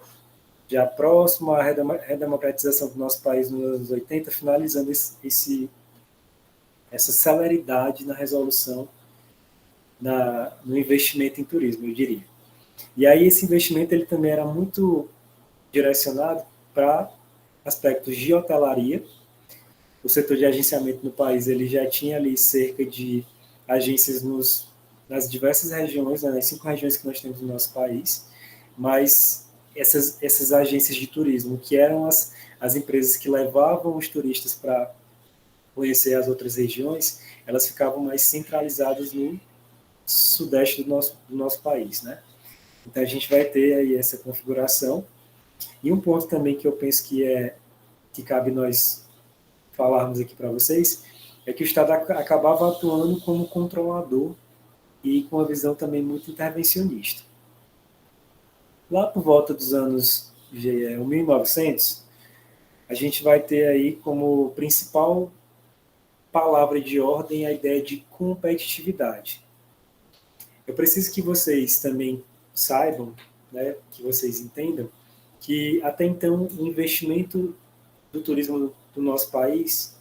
já próximo à redemocratização do nosso país nos anos 80, finalizando essa celeridade na resolução no investimento em turismo, eu diria. E aí esse investimento ele também era muito direcionado para aspectos de hotelaria. O setor de agenciamento no país ele já tinha ali cerca de agências nas diversas regiões, né, nas 5 regiões que nós temos no nosso país, mas essas agências de turismo, que eram as empresas que levavam os turistas para conhecer as outras regiões, elas ficavam mais centralizadas no sudeste do nosso país, né? Então a gente vai ter aí essa configuração. E um ponto também que eu penso que cabe nós falarmos aqui para vocês é que o Estado acabava atuando como controlador e com uma visão também muito intervencionista. Lá por volta dos anos 1900, a gente vai ter aí como principal palavra de ordem a ideia de competitividade. Eu preciso que vocês também saibam, né, que vocês entendam, que até então o investimento do turismo do nosso país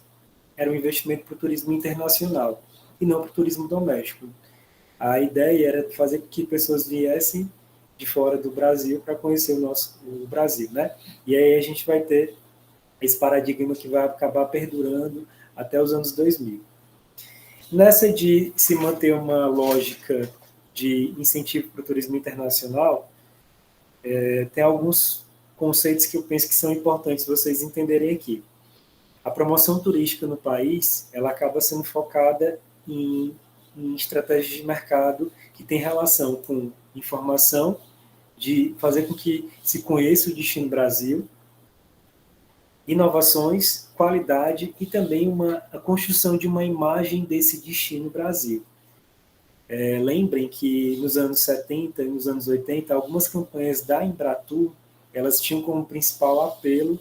era um investimento para o turismo internacional e não para o turismo doméstico. A ideia era fazer com que pessoas viessem de fora do Brasil para conhecer o Brasil, né? E aí a gente vai ter esse paradigma que vai acabar perdurando até os anos 2000. Nessa de se manter uma lógica de incentivo para o turismo internacional, tem alguns conceitos que eu penso que são importantes vocês entenderem aqui. A promoção turística no país, ela acaba sendo focada em estratégias de mercado que tem relação com informação, de fazer com que se conheça o destino Brasil, inovações, qualidade e também a construção de uma imagem desse destino Brasil. Lembrem que nos anos 70 e nos anos 80, algumas campanhas da Embratur, elas tinham como principal apelo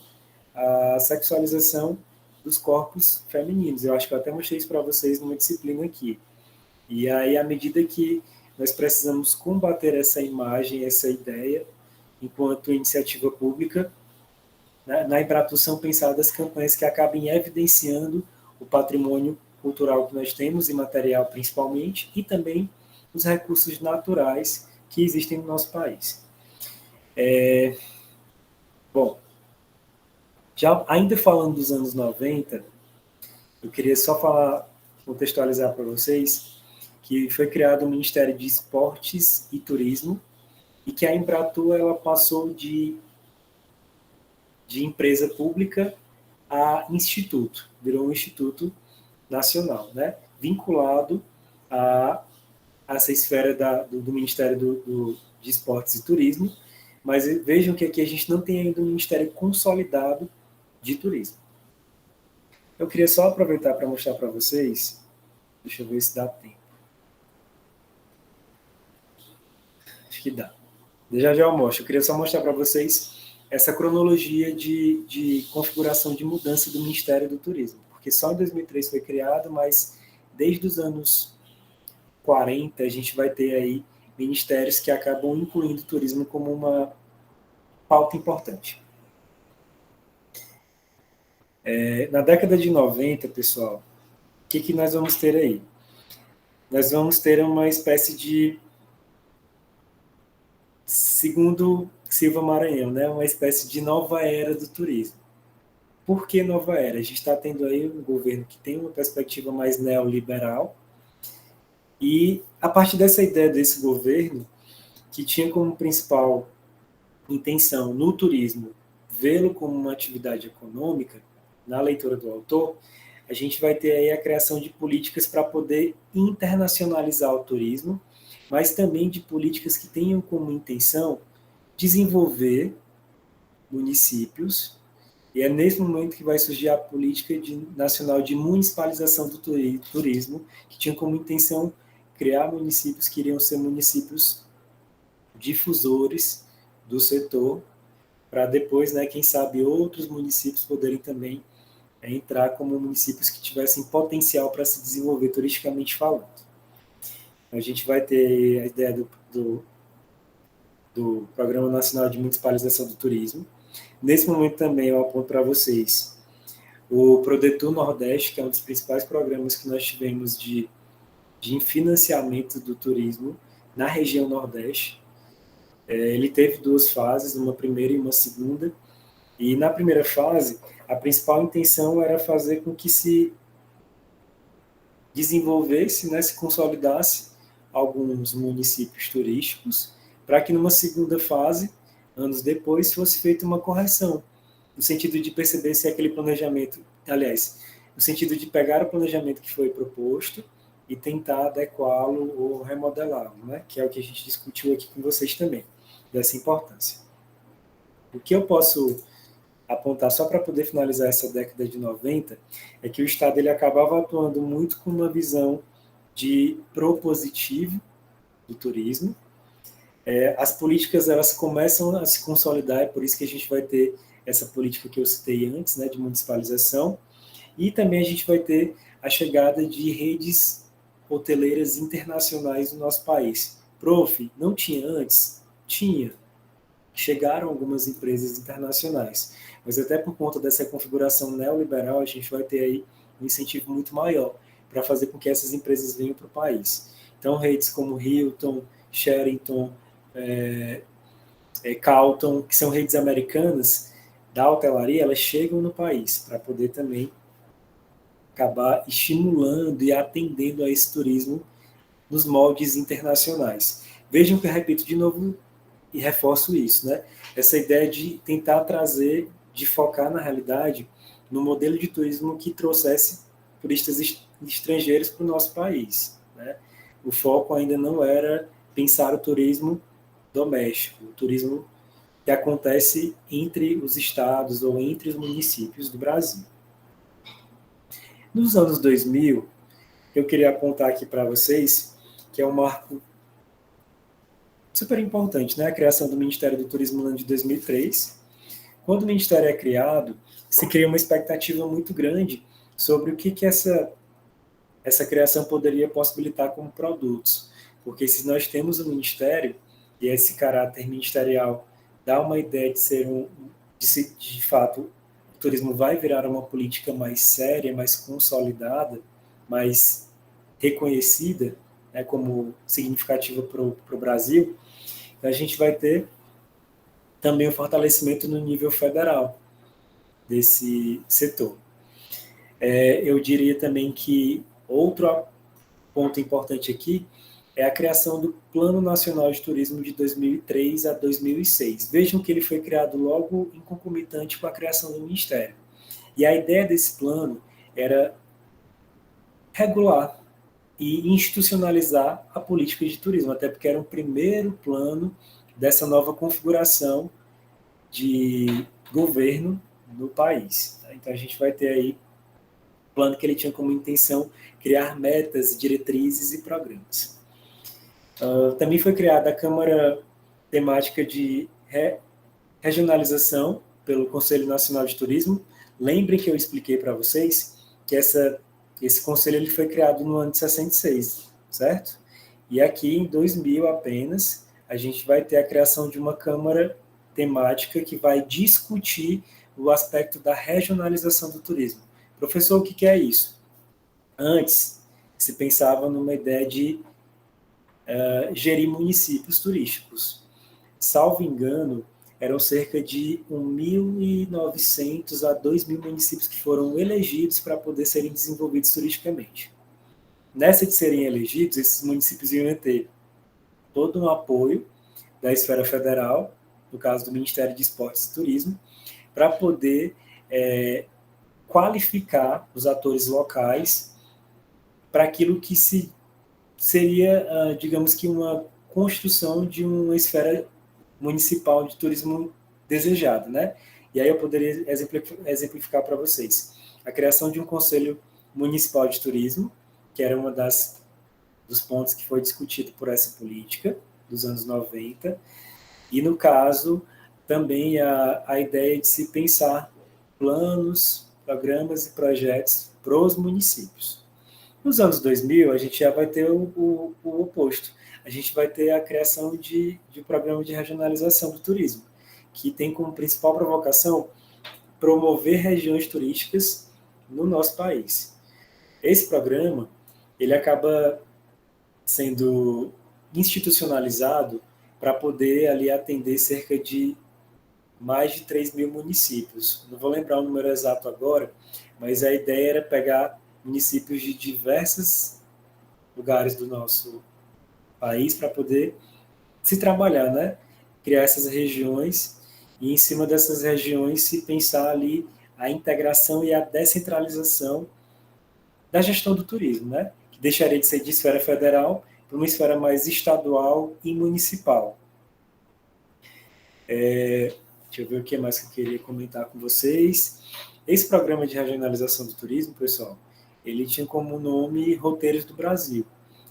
a sexualização dos corpos femininos. Eu acho que eu até mostrei isso para vocês numa disciplina aqui. E aí, à medida que nós precisamos combater essa imagem, essa ideia, enquanto iniciativa pública, na Embratur são pensadas campanhas que acabem evidenciando o patrimônio cultural que nós temos, e material principalmente, e também os recursos naturais que existem no nosso país. Bom, já ainda falando dos anos 90, eu queria só contextualizar para vocês que foi criado o Ministério de Esportes e Turismo e que a Embratur ela passou de empresa pública a instituto, virou um instituto nacional, né? Vinculado a essa esfera do Ministério de Esportes e Turismo, mas vejam que aqui a gente não tem ainda um Ministério consolidado de Turismo. Eu queria só aproveitar para mostrar para vocês, deixa eu ver se dá tempo. Acho que dá. Já eu mostro. Eu queria só mostrar para vocês essa cronologia de configuração de mudança do Ministério do Turismo, porque só em 2003 foi criado, mas desde os anos 40 a gente vai ter aí ministérios que acabam incluindo o turismo como uma pauta importante. Na década de 90, pessoal, o que nós vamos ter aí? Nós vamos ter uma espécie de, segundo Silva Maranhão, né, uma espécie de nova era do turismo. Por que nova era? A gente está tendo aí um governo que tem uma perspectiva mais neoliberal, e a partir dessa ideia desse governo, que tinha como principal intenção no turismo vê-lo como uma atividade econômica, na leitura do autor, a gente vai ter aí a criação de políticas para poder internacionalizar o turismo, mas também de políticas que tenham como intenção desenvolver municípios, e é nesse momento que vai surgir a política nacional de municipalização do turismo, que tinha como intenção criar municípios que iriam ser municípios difusores do setor, para depois, né, quem sabe, outros municípios poderem também entrar como municípios que tivessem potencial para se desenvolver turisticamente falando. A gente vai ter a ideia do Programa Nacional de Municipalização do Turismo. Nesse momento também eu aponto para vocês o Prodetur Nordeste, que é um dos principais programas que nós tivemos de financiamento do turismo na região Nordeste. Ele teve duas fases, uma primeira e uma segunda, e na primeira fase, a principal intenção era fazer com que se desenvolvesse, né, se consolidasse alguns municípios turísticos, para que numa segunda fase, anos depois, fosse feita uma correção, no sentido de perceber se aquele planejamento, aliás, no sentido de pegar o planejamento que foi proposto e tentar adequá-lo ou remodelá-lo, né, que é o que a gente discutiu aqui com vocês também, dessa importância. O que eu posso apontar só para poder finalizar essa década de 90 é que o Estado ele acabava atuando muito com uma visão de propositivo do turismo. As políticas elas começam a se consolidar, é por isso que a gente vai ter essa política que eu citei antes, né, de municipalização, e também a gente vai ter a chegada de redes hoteleiras internacionais no nosso país. Prof, não tinha antes? tinha. Chegaram algumas empresas internacionais, mas até por conta dessa configuração neoliberal, a gente vai ter aí um incentivo muito maior para fazer com que essas empresas venham para o país. Então, redes como Hilton, Sheraton, Carlton, que são redes americanas da hotelaria, elas chegam no país para poder também acabar estimulando e atendendo a esse turismo nos moldes internacionais. Vejam que eu repito de novo e reforço isso, né? Essa ideia de tentar trazer, de focar na realidade, no modelo de turismo que trouxesse turistas estrangeiros para o nosso país, né? O foco ainda não era pensar o turismo doméstico, o turismo que acontece entre os estados ou entre os municípios do Brasil. Nos anos 2000, eu queria apontar aqui para vocês que é um marco super importante, né? A criação do Ministério do Turismo no ano de 2003. Quando o Ministério é criado, se cria uma expectativa muito grande sobre o que essa criação poderia possibilitar como produtos. Porque se nós temos um Ministério, e esse caráter ministerial dá uma ideia de ser de fato, o turismo vai virar uma política mais séria, mais consolidada, mais reconhecida, né, como significativa para o Brasil, a gente vai ter também o fortalecimento no nível federal desse setor. Eu diria também que outro ponto importante aqui é a criação do Plano Nacional de Turismo de 2003 a 2006. Vejam que ele foi criado logo em concomitante com a criação do Ministério. E a ideia desse plano era regular e institucionalizar a política de turismo, até porque era o primeiro plano dessa nova configuração de governo no país. Então a gente vai ter aí um plano que ele tinha como intenção criar metas, diretrizes e programas. Também foi criada a Câmara Temática de Regionalização pelo Conselho Nacional de Turismo. Lembrem que eu expliquei para vocês que esse conselho ele foi criado no ano de 66, certo? E aqui em 2000 apenas, a gente vai ter a criação de uma Câmara Temática que vai discutir o aspecto da regionalização do turismo. Professor, o que é isso? Antes, se pensava numa ideia de gerir municípios turísticos. Salvo engano, eram cerca de 1.900 a 2.000 municípios que foram elegidos para poder serem desenvolvidos turisticamente. Nessa de serem elegidos, esses municípios iam ter todo um apoio da esfera federal, no caso do Ministério de Esportes e Turismo, para poder qualificar os atores locais para aquilo que seria, digamos que, uma construção de uma esfera municipal de turismo desejado, né? E aí eu poderia exemplificar para vocês a criação de um conselho municipal de turismo, que era uma dos pontos que foi discutido por essa política dos anos 90, e no caso também a ideia de se pensar planos, programas e projetos para os municípios. Nos anos 2000, a gente já vai ter o oposto. A gente vai ter a criação de um programa de regionalização do turismo, que tem como principal provocação promover regiões turísticas no nosso país. Esse programa, ele acaba sendo institucionalizado para poder ali atender cerca de mais de 3.000 municípios. Não vou lembrar o número exato agora, mas a ideia era pegar municípios de diversos lugares do nosso país para poder se trabalhar, né? Criar essas regiões e em cima dessas regiões se pensar ali a integração e a descentralização da gestão do turismo, né? Que deixaria de ser de esfera federal para uma esfera mais estadual e municipal. Deixa eu ver o que mais que eu queria comentar com vocês. Esse programa de regionalização do turismo, pessoal, ele tinha como nome Roteiros do Brasil.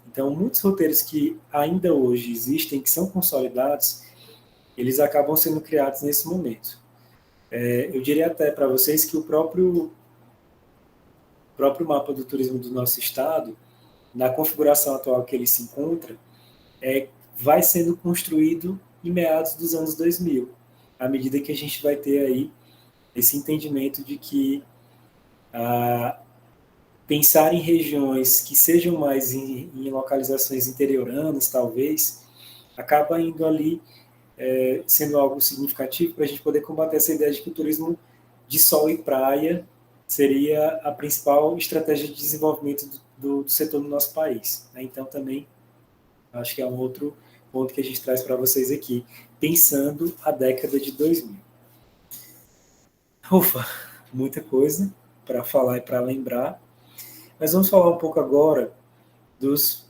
Então, muitos roteiros que ainda hoje existem, que são consolidados, eles acabam sendo criados nesse momento. Eu diria até para vocês que o próprio mapa do turismo do nosso estado, na configuração atual que ele se encontra, vai sendo construído em meados dos anos 2000, à medida que a gente vai ter aí esse entendimento de que pensar em regiões que sejam mais em localizações interioranas, talvez, acaba indo ali sendo algo significativo para a gente poder combater essa ideia de que o turismo de sol e praia seria a principal estratégia de desenvolvimento do setor no nosso país. Então, também, acho que é um outro ponto que a gente traz para vocês aqui, pensando a década de 2000. Ufa, muita coisa para falar e para lembrar, mas vamos falar um pouco agora dos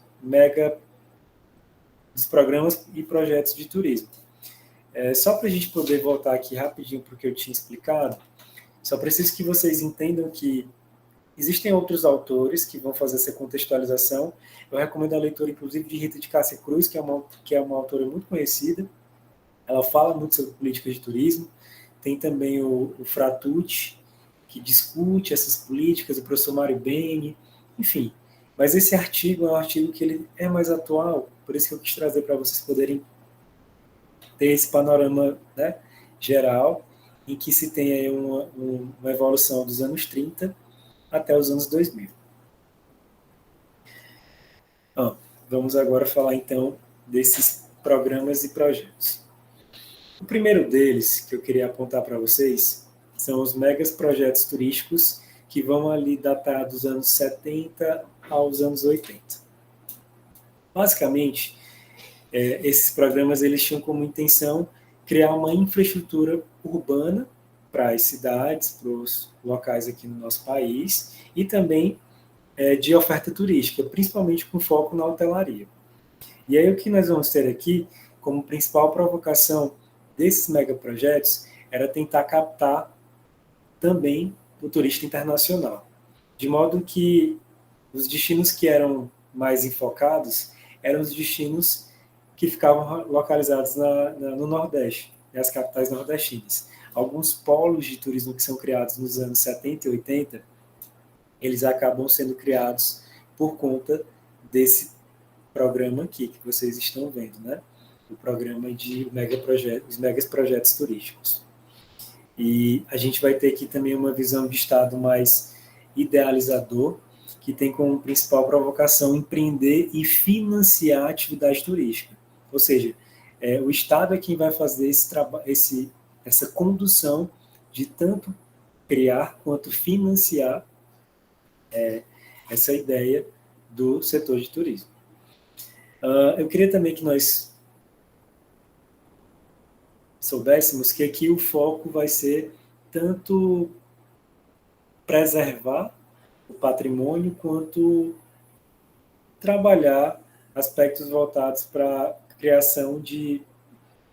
programas e projetos de turismo. Só para a gente poder voltar aqui rapidinho para o que eu tinha explicado, só preciso que vocês entendam que existem outros autores que vão fazer essa contextualização. Eu recomendo a leitura, inclusive, de Rita de Cássia Cruz, que é uma autora muito conhecida. Ela fala muito sobre políticas de turismo. Tem também o Fratucci, que discute essas políticas, o professor Mário Beni, enfim. Mas esse artigo é um artigo que ele é mais atual, por isso que eu quis trazer para vocês poderem ter esse panorama, né, geral, em que se tem aí uma evolução dos anos 30 até os anos 2000. Vamos agora falar, então, desses programas e projetos. O primeiro deles, que eu queria apontar para vocês, são os megas projetos turísticos, que vão ali datar dos anos 70 aos anos 80. Basicamente, esses programas eles tinham como intenção criar uma infraestrutura urbana para as cidades, para os locais aqui no nosso país, e também de oferta turística, principalmente com foco na hotelaria. E aí o que nós vamos ter aqui, como principal provocação desses megaprojetos, era tentar captar também o turista internacional, de modo que os destinos que eram mais enfocados eram os destinos que ficavam localizados no Nordeste, nas capitais nordestinas. Alguns polos de turismo que são criados nos anos 70 e 80, eles acabam sendo criados por conta desse programa aqui que vocês estão vendo, né? O programa de os megas projetos turísticos. E a gente vai ter aqui também uma visão de Estado mais idealizador, que tem como principal provocação empreender e financiar a atividade turística. Ou seja, o Estado é quem vai fazer essa condução de tanto criar quanto financiar essa ideia do setor de turismo. Eu queria também que nós soubéssemos que aqui o foco vai ser tanto preservar o patrimônio quanto trabalhar aspectos voltados para a criação de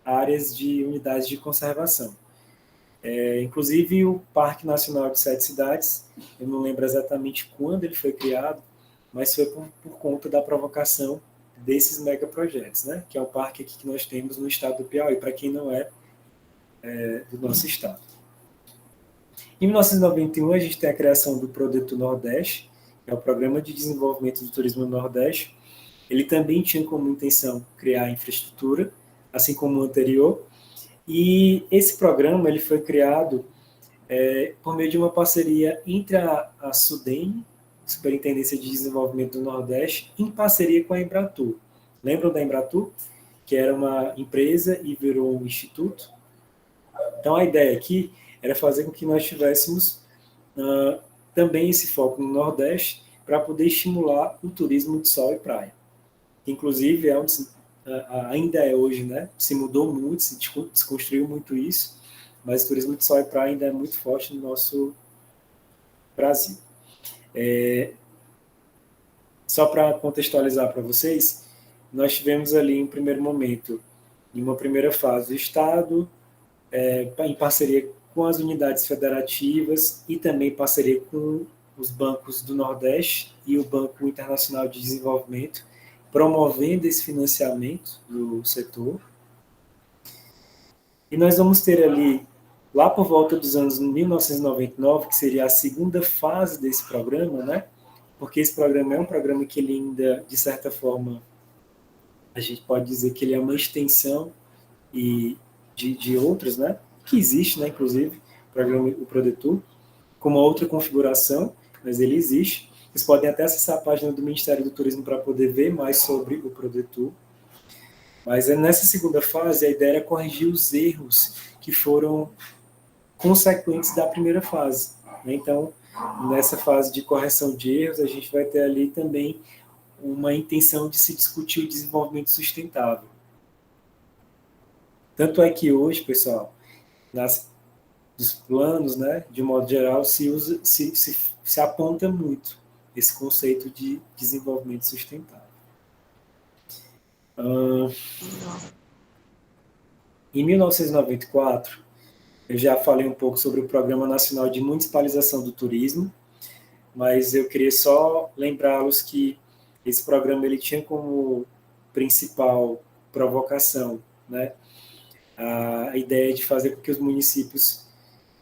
áreas de unidades de conservação. Inclusive o Parque Nacional de Sete Cidades, eu não lembro exatamente quando ele foi criado, mas foi por conta da provocação desses megaprojetos, né? Que é o parque aqui que nós temos no estado do Piauí, para quem não é do nosso estado. Em 1991, a gente tem a criação do Produto Nordeste, que é o Programa de Desenvolvimento do Turismo no Nordeste. Ele também tinha como intenção criar infraestrutura, assim como o anterior, e esse programa ele foi criado por meio de uma parceria entre a SUDENE, Superintendência de Desenvolvimento do Nordeste, em parceria com a Embratur. Lembram da Embratur? Que era uma empresa e virou um instituto. Então, a ideia aqui era fazer com que nós tivéssemos também esse foco no Nordeste para poder estimular o turismo de sol e praia. Inclusive, ainda é hoje, né? Se mudou muito, se desconstruiu muito isso, mas o turismo de sol e praia ainda é muito forte no nosso Brasil. Só para contextualizar para vocês, nós tivemos ali em primeiro momento, em uma primeira fase, o Estado, em parceria com as unidades federativas e também parceria com os bancos do Nordeste e o Banco Internacional de Desenvolvimento, promovendo esse financiamento do setor. E nós vamos ter ali, lá por volta dos anos 1999, que seria a segunda fase desse programa, né? Porque esse programa é um programa que ele ainda, de certa forma, a gente pode dizer que ele é uma extensão e de outros, né, que existe, né, inclusive, o programa o Prodetur, com uma outra configuração, mas ele existe. Vocês podem até acessar a página do Ministério do Turismo para poder ver mais sobre o Prodetur. Mas nessa segunda fase, a ideia era corrigir os erros que foram consequentes da primeira fase. Né? Então, nessa fase de correção de erros, a gente vai ter ali também uma intenção de se discutir o desenvolvimento sustentável. Tanto é que hoje, pessoal, dos planos, né, de modo geral, se aponta muito esse conceito de desenvolvimento sustentável. Em 1994, eu já falei um pouco sobre o Programa Nacional de Municipalização do Turismo, mas eu queria só lembrá-los que esse programa ele tinha como principal provocação, né, a ideia de fazer com que os municípios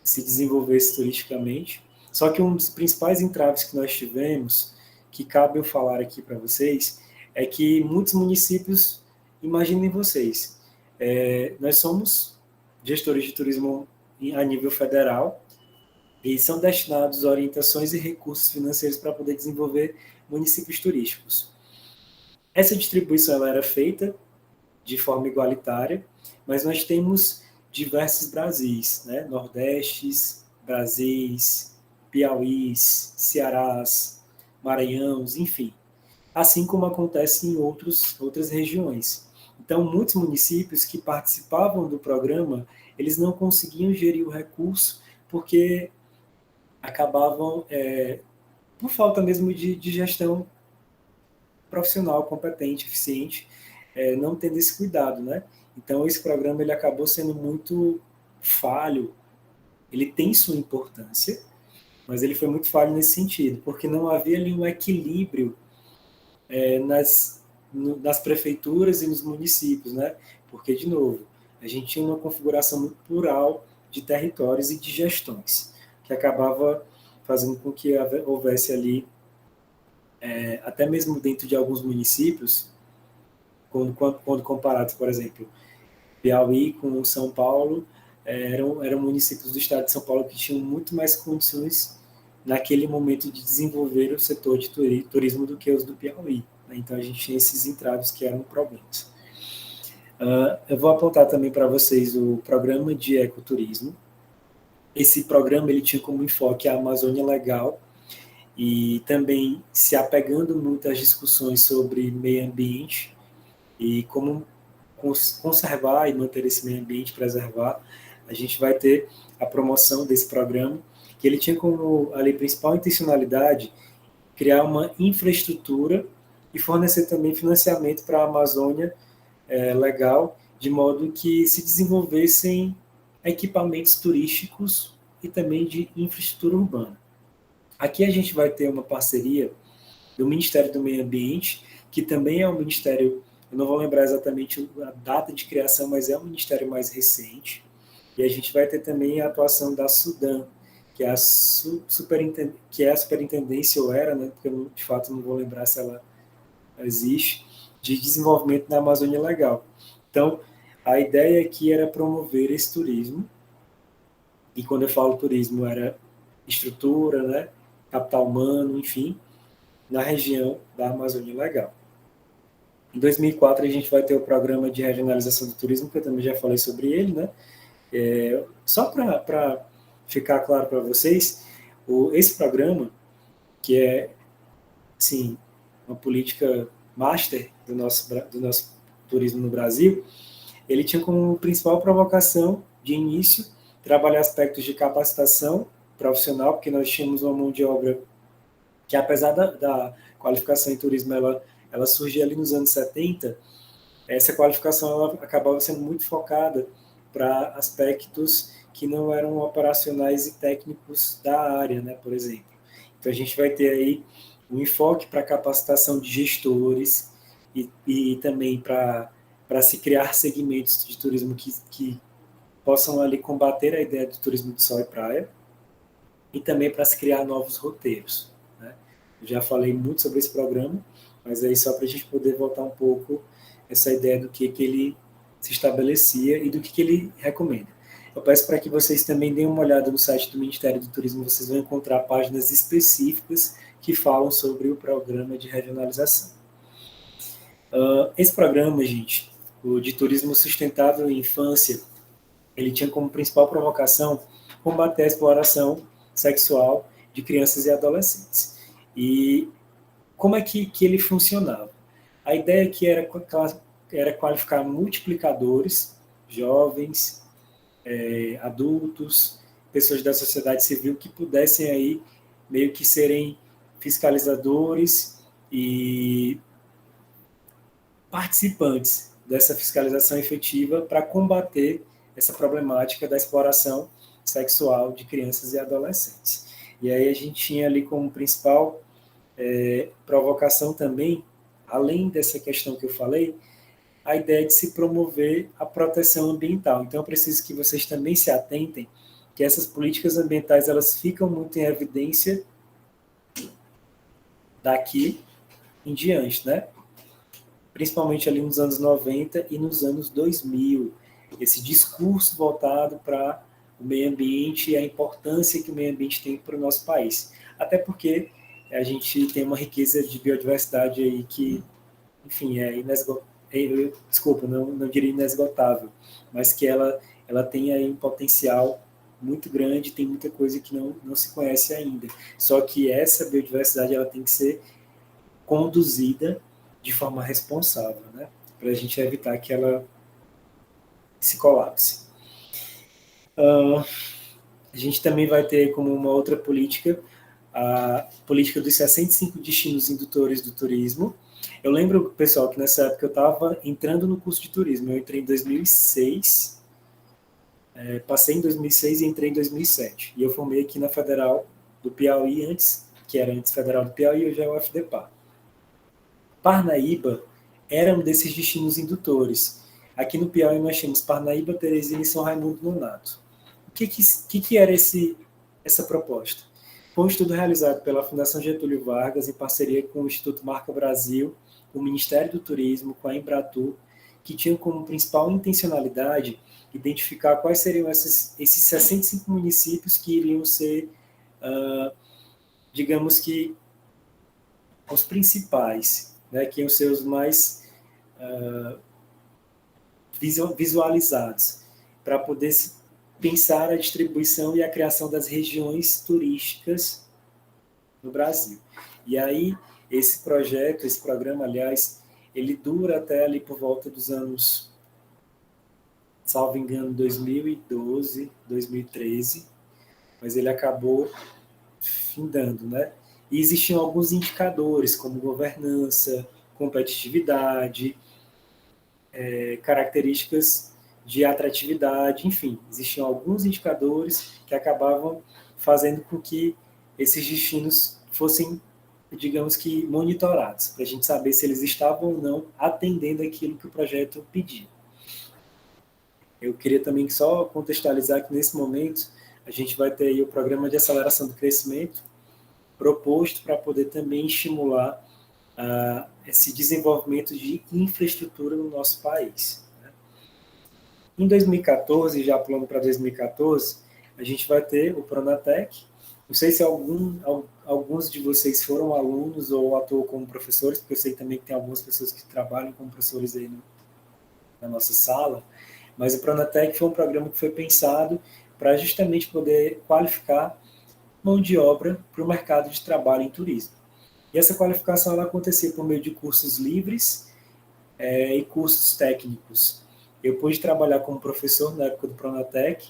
se desenvolvessem turisticamente. Só que um dos principais entraves que nós tivemos, que cabe eu falar aqui para vocês, é que muitos municípios, imaginem vocês, nós somos gestores de turismo a nível federal, e são destinados orientações e recursos financeiros para poder desenvolver municípios turísticos. Essa distribuição ela era feita de forma igualitária, mas nós temos diversos Brasis, né? Nordestes, Brasis, Piauís, Cearás, Maranhãos, enfim. Assim como acontece em outras regiões. Então, muitos municípios que participavam do programa, eles não conseguiam gerir o recurso porque acabavam, por falta mesmo de gestão profissional competente, eficiente, não tendo esse cuidado, né? Então, esse programa ele acabou sendo muito falho. Ele tem sua importância, mas ele foi muito falho nesse sentido, porque não havia ali um equilíbrio nas prefeituras e nos municípios, né? Porque, de novo, a gente tinha uma configuração muito plural de territórios e de gestões, que acabava fazendo com que houvesse ali, até mesmo dentro de alguns municípios, quando comparados, por exemplo, Piauí com São Paulo, eram municípios do estado de São Paulo que tinham muito mais condições naquele momento de desenvolver o setor de turismo do que os do Piauí. Né? Então a gente tinha esses entraves que eram problemas. Eu vou apontar também para vocês o programa de ecoturismo. Esse programa ele tinha como enfoque a Amazônia Legal e também se apegando muito às discussões sobre meio ambiente e como conservar e manter esse meio ambiente, preservar, a gente vai ter a promoção desse programa, que ele tinha como ali principal intencionalidade criar uma infraestrutura e fornecer também financiamento para a Amazônia legal, de modo que se desenvolvessem equipamentos turísticos e também de infraestrutura urbana. Aqui a gente vai ter uma parceria do Ministério do Meio Ambiente, que também é um ministério, eu não vou lembrar exatamente a data de criação, mas é um ministério mais recente. E a gente vai ter também a atuação da Sudan, que é a superintendência, ou era, né, porque eu de fato não vou lembrar se ela existe, de desenvolvimento na Amazônia Legal. Então, a ideia aqui era promover esse turismo, e quando eu falo turismo, era estrutura, né, capital humano, enfim, na região da Amazônia Legal. Em 2004, a gente vai ter o programa de regionalização do turismo, que eu também já falei sobre ele, né? Só para ficar claro para vocês, esse programa, que é, assim, uma política master do nosso turismo no Brasil, ele tinha como principal provocação, de início, trabalhar aspectos de capacitação profissional, porque nós tínhamos uma mão de obra que, apesar da qualificação em turismo, ela surgia ali nos anos 70, essa qualificação ela acabava sendo muito focada para aspectos que não eram operacionais e técnicos da área, né, por exemplo. Então a gente vai ter aí um enfoque para capacitação de gestores e também para se criar segmentos de turismo que possam ali combater a ideia do turismo de sol e praia, e também para se criar novos roteiros. Né? Eu já falei muito sobre esse programa, mas aí só para a gente poder voltar um pouco essa ideia do que ele se estabelecia e do que ele recomenda. Eu peço para que vocês também deem uma olhada no site do Ministério do Turismo, vocês vão encontrar páginas específicas que falam sobre o programa de regionalização. Esse programa, gente, o de Turismo Sustentável em Infância, ele tinha como principal provocação combater a exploração sexual de crianças e adolescentes. E como é que ele funcionava? A ideia aqui era qualificar multiplicadores, jovens, adultos, pessoas da sociedade civil que pudessem aí meio que serem fiscalizadores e participantes dessa fiscalização efetiva para combater essa problemática da exploração sexual de crianças e adolescentes. E aí a gente tinha ali como principal provocação também, além dessa questão que eu falei, a ideia de se promover a proteção ambiental. Então, eu preciso que vocês também se atentem que essas políticas ambientais elas ficam muito em evidência daqui em diante, né? Principalmente ali nos anos 90 e nos anos 2000. Esse discurso voltado para o meio ambiente e a importância que o meio ambiente tem para o nosso país. Até porque a gente tem uma riqueza de biodiversidade aí que, enfim, é inesgotável. Desculpa, não diria inesgotável, mas que ela tem aí um potencial muito grande, tem muita coisa que não se conhece ainda. Só que essa biodiversidade ela tem que ser conduzida de forma responsável, né? Para a gente evitar que ela se colapse. A gente também vai ter como uma outra política a política dos 65 destinos indutores do turismo. Eu lembro, pessoal, que nessa época eu estava entrando no curso de turismo. Eu entrei em 2006, passei em 2006 e entrei em 2007. E eu formei aqui na Federal do Piauí que era antes Federal do Piauí, hoje é o FDPA. Parnaíba era um desses destinos indutores. Aqui no Piauí nós tínhamos Parnaíba, Teresina e São Raimundo Nonato. O que era essa proposta? Foi um estudo realizado pela Fundação Getúlio Vargas, em parceria com o Instituto Marca Brasil, o Ministério do Turismo, com a Embratur, que tinha como principal intencionalidade identificar quais seriam esses 65 municípios que iriam ser, digamos que, os principais, né, que iam ser os mais visualizados, para poder pensar a distribuição e a criação das regiões turísticas no Brasil. E aí, esse programa, aliás, ele dura até ali por volta dos anos, salvo engano, 2012, 2013, mas ele acabou findando, né? E existiam alguns indicadores, como governança, competitividade, características de atratividade, enfim, existiam alguns indicadores que acabavam fazendo com que esses destinos fossem, digamos que, monitorados, para a gente saber se eles estavam ou não atendendo aquilo que o projeto pedia. Eu queria também só contextualizar que, nesse momento, a gente vai ter aí o Programa de Aceleração do Crescimento proposto para poder também estimular esse desenvolvimento de infraestrutura no nosso país. Em 2014, já pulando para 2014, a gente vai ter o Pronatec. Não sei se alguns de vocês foram alunos ou atuam como professores, porque eu sei também que tem algumas pessoas que trabalham como professores aí na nossa sala, mas o Pronatec foi um programa que foi pensado para justamente poder qualificar mão de obra para o mercado de trabalho em turismo. E essa qualificação ela acontecia por meio de cursos livres e cursos técnicos. Eu pude trabalhar como professor na época do Pronatec.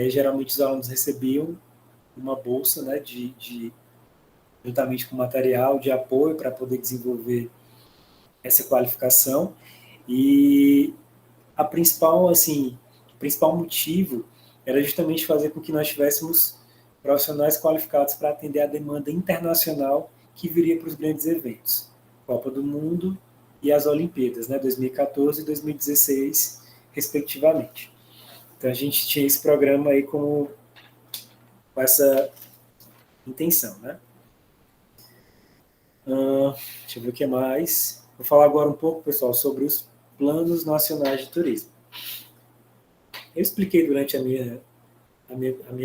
Geralmente os alunos recebiam uma bolsa, né, juntamente com material de apoio para poder desenvolver essa qualificação. E o principal motivo era justamente fazer com que nós tivéssemos profissionais qualificados para atender a demanda internacional que viria para os grandes eventos, Copa do Mundo e as Olimpíadas, né, 2014 e 2016, respectivamente. Então a gente tinha esse programa aí com essa intenção, né? Deixa eu ver o que mais. Vou falar agora um pouco, pessoal, sobre os planos nacionais de turismo. Eu expliquei durante a minha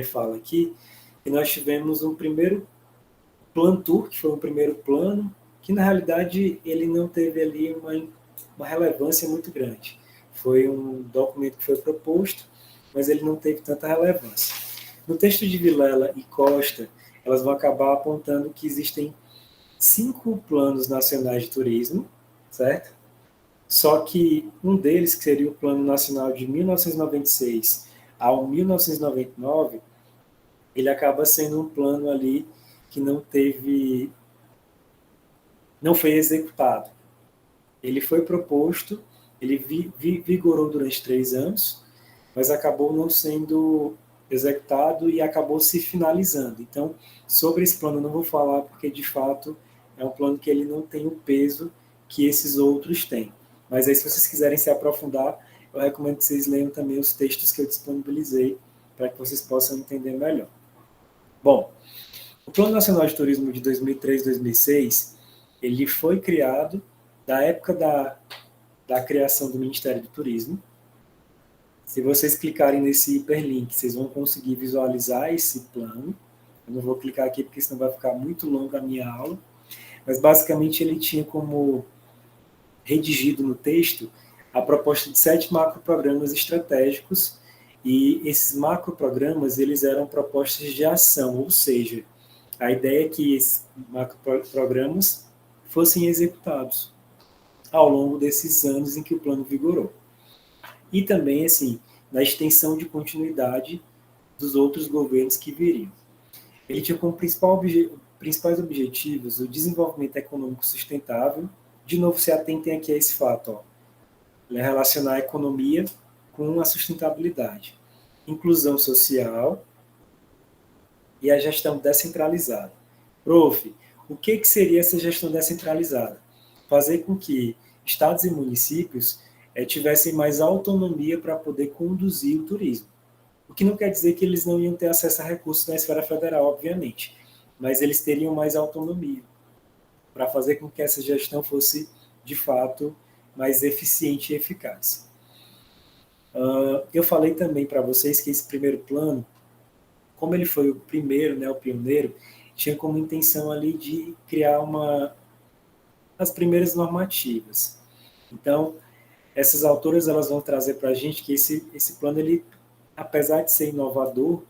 fala aqui que nós tivemos um primeiro Plantur, que foi um primeiro plano, que na realidade ele não teve ali uma relevância muito grande. Foi um documento que foi proposto, mas ele não teve tanta relevância. No texto de Vilela e Costa, elas vão acabar apontando que existem 5 planos nacionais de turismo, certo? Só que um deles, que seria o Plano Nacional de 1996 ao 1999, ele acaba sendo um plano ali que não foi executado. Ele foi proposto, ele vigorou durante 3 anos, mas acabou não sendo executado e acabou se finalizando. Então, sobre esse plano eu não vou falar, porque de fato é um plano que ele não tem o peso que esses outros têm. Mas aí, se vocês quiserem se aprofundar, eu recomendo que vocês leiam também os textos que eu disponibilizei, para que vocês possam entender melhor. Bom, o Plano Nacional de Turismo de 2003-2006, ele foi criado da época da criação do Ministério do Turismo. Se vocês clicarem nesse hiperlink, vocês vão conseguir visualizar esse plano. Eu não vou clicar aqui porque senão vai ficar muito longa a minha aula. Mas basicamente ele tinha como redigido no texto a proposta de 7 macroprogramas estratégicos, e esses macroprogramas eles eram propostas de ação, ou seja, a ideia é que esses macroprogramas fossem executados ao longo desses anos em que o plano vigorou. E também, assim, na extensão de continuidade dos outros governos que viriam. Ele tinha como principais objetivos o desenvolvimento econômico sustentável. De novo, se atentem aqui a esse fato, ó. Relacionar a economia com a sustentabilidade. Inclusão social e a gestão descentralizada. Prof, o que seria essa gestão descentralizada? Fazer com que estados e municípios tivessem mais autonomia para poder conduzir o turismo. O que não quer dizer que eles não iam ter acesso a recursos na esfera federal, obviamente, mas eles teriam mais autonomia para fazer com que essa gestão fosse, de fato, mais eficiente e eficaz. Eu falei também para vocês que esse primeiro plano, como ele foi o primeiro, né, o pioneiro, tinha como intenção ali de criar as primeiras normativas. Então, essas autoras elas vão trazer para a gente que esse plano, ele, apesar de ser inovador,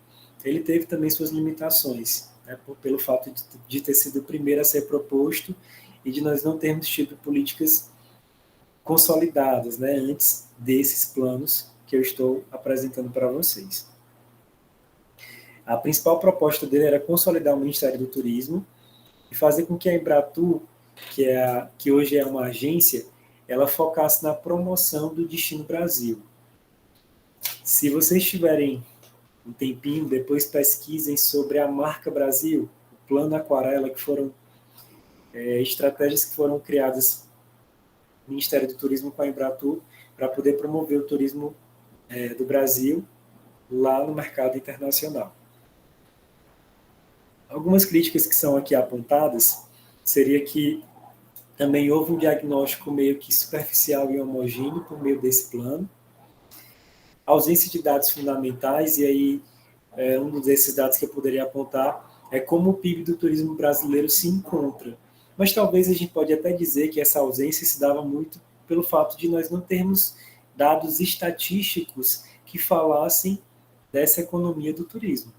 ele teve também suas limitações, né, pelo fato de ter sido o primeiro a ser proposto e de nós não termos tido políticas consolidadas, né, antes desses planos que eu estou apresentando para vocês. A principal proposta dele era consolidar o Ministério do Turismo e fazer com que a Embratur, que hoje é uma agência, ela focasse na promoção do destino Brasil. Se vocês tiverem um tempinho, depois pesquisem sobre a marca Brasil, o Plano Aquarela, que foram estratégias que foram criadas no Ministério do Turismo com a Embratur para poder promover o turismo do Brasil lá no mercado internacional. Algumas críticas que são aqui apontadas seria que também houve um diagnóstico meio que superficial e homogêneo por meio desse plano, ausência de dados fundamentais, e aí um desses dados que eu poderia apontar é como o PIB do turismo brasileiro se encontra. Mas talvez a gente pode até dizer que essa ausência se dava muito pelo fato de nós não termos dados estatísticos que falassem dessa economia do turismo.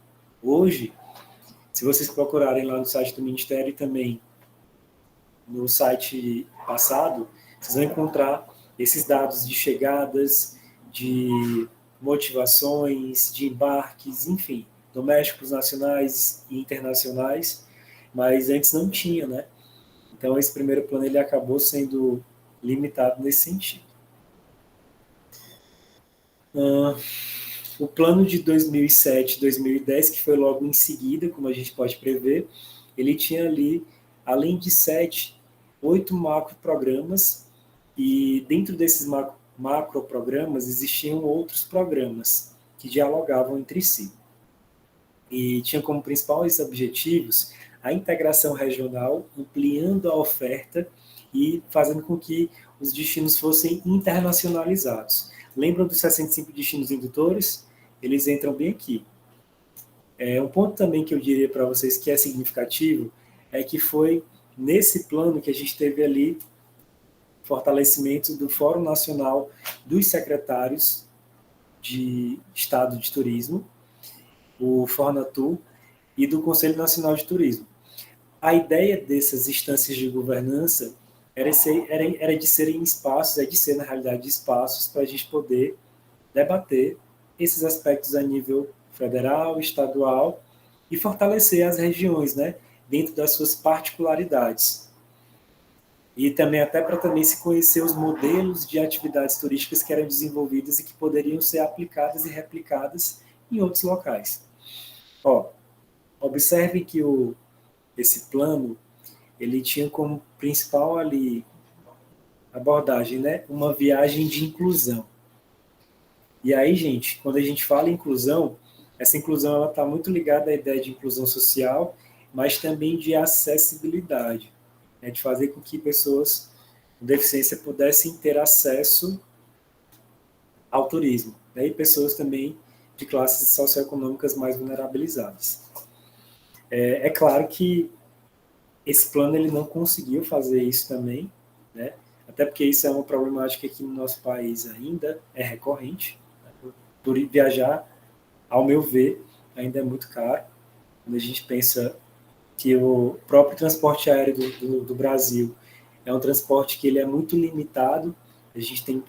Hoje, se vocês procurarem lá no site do Ministério e também no site passado, vocês vão encontrar esses dados de chegadas, de motivações, de embarques, enfim, domésticos, nacionais e internacionais, mas antes não tinha, né? Então, esse primeiro plano ele acabou sendo limitado nesse sentido. O plano de 2007, 2010, que foi logo em seguida, como a gente pode prever, ele tinha ali, além de 8 macroprogramas, e dentro desses macroprogramas existiam outros programas que dialogavam entre si. E tinha como principais objetivos a integração regional, ampliando a oferta e fazendo com que os destinos fossem internacionalizados. Lembram dos 65 destinos indutores? Eles entram bem aqui. Um ponto também que eu diria para vocês que é significativo é que foi nesse plano que a gente teve ali fortalecimento do Fórum Nacional dos Secretários de Estado de Turismo, o Fornatur, e do Conselho Nacional de Turismo. A ideia dessas instâncias de governança era de serem espaços, é de ser, na realidade, espaços para a gente poder debater esses aspectos a nível federal, estadual e fortalecer as regiões, né, dentro das suas particularidades. E também até para também se conhecer os modelos de atividades turísticas que eram desenvolvidas e que poderiam ser aplicadas e replicadas em outros locais. Observe que esse plano ele tinha como principal ali abordagem, né, uma viagem de inclusão. E aí, gente, quando a gente fala em inclusão, essa inclusão ela está muito ligada à ideia de inclusão social, mas também de acessibilidade, né, de fazer com que pessoas com deficiência pudessem ter acesso ao turismo, né, e pessoas também de classes socioeconômicas mais vulnerabilizadas. É claro que esse plano ele não conseguiu fazer isso também, né, até porque isso é uma problemática que no nosso país ainda é recorrente. Por viajar, ao meu ver, ainda é muito caro. Quando a gente pensa que o próprio transporte aéreo do Brasil é um transporte que ele é muito limitado, a gente tem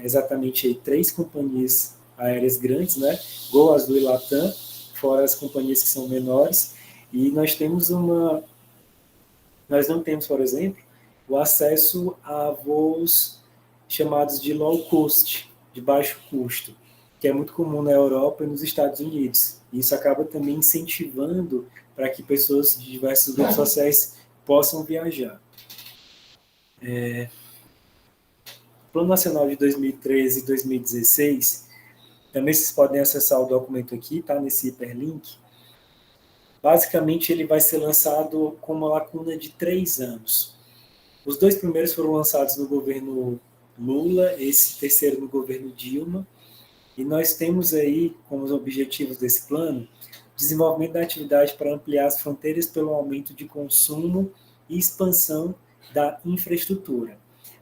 exatamente aí 3 companhias aéreas grandes, né? Gol, Azul e Latam, fora as companhias que são menores, e nós não temos, por exemplo, o acesso a voos chamados de low cost, de baixo custo, que é muito comum na Europa e nos Estados Unidos. E isso acaba também incentivando para que pessoas de diversos grupos sociais possam viajar. O Plano Nacional de 2013 e 2016, também vocês podem acessar o documento aqui, tá? Nesse hiperlink. Basicamente, ele vai ser lançado com uma lacuna de 3 anos. Os 2 primeiros foram lançados no governo Lula, esse terceiro no governo Dilma, e nós temos aí, como os objetivos desse plano, desenvolvimento da atividade para ampliar as fronteiras pelo aumento de consumo e expansão da infraestrutura.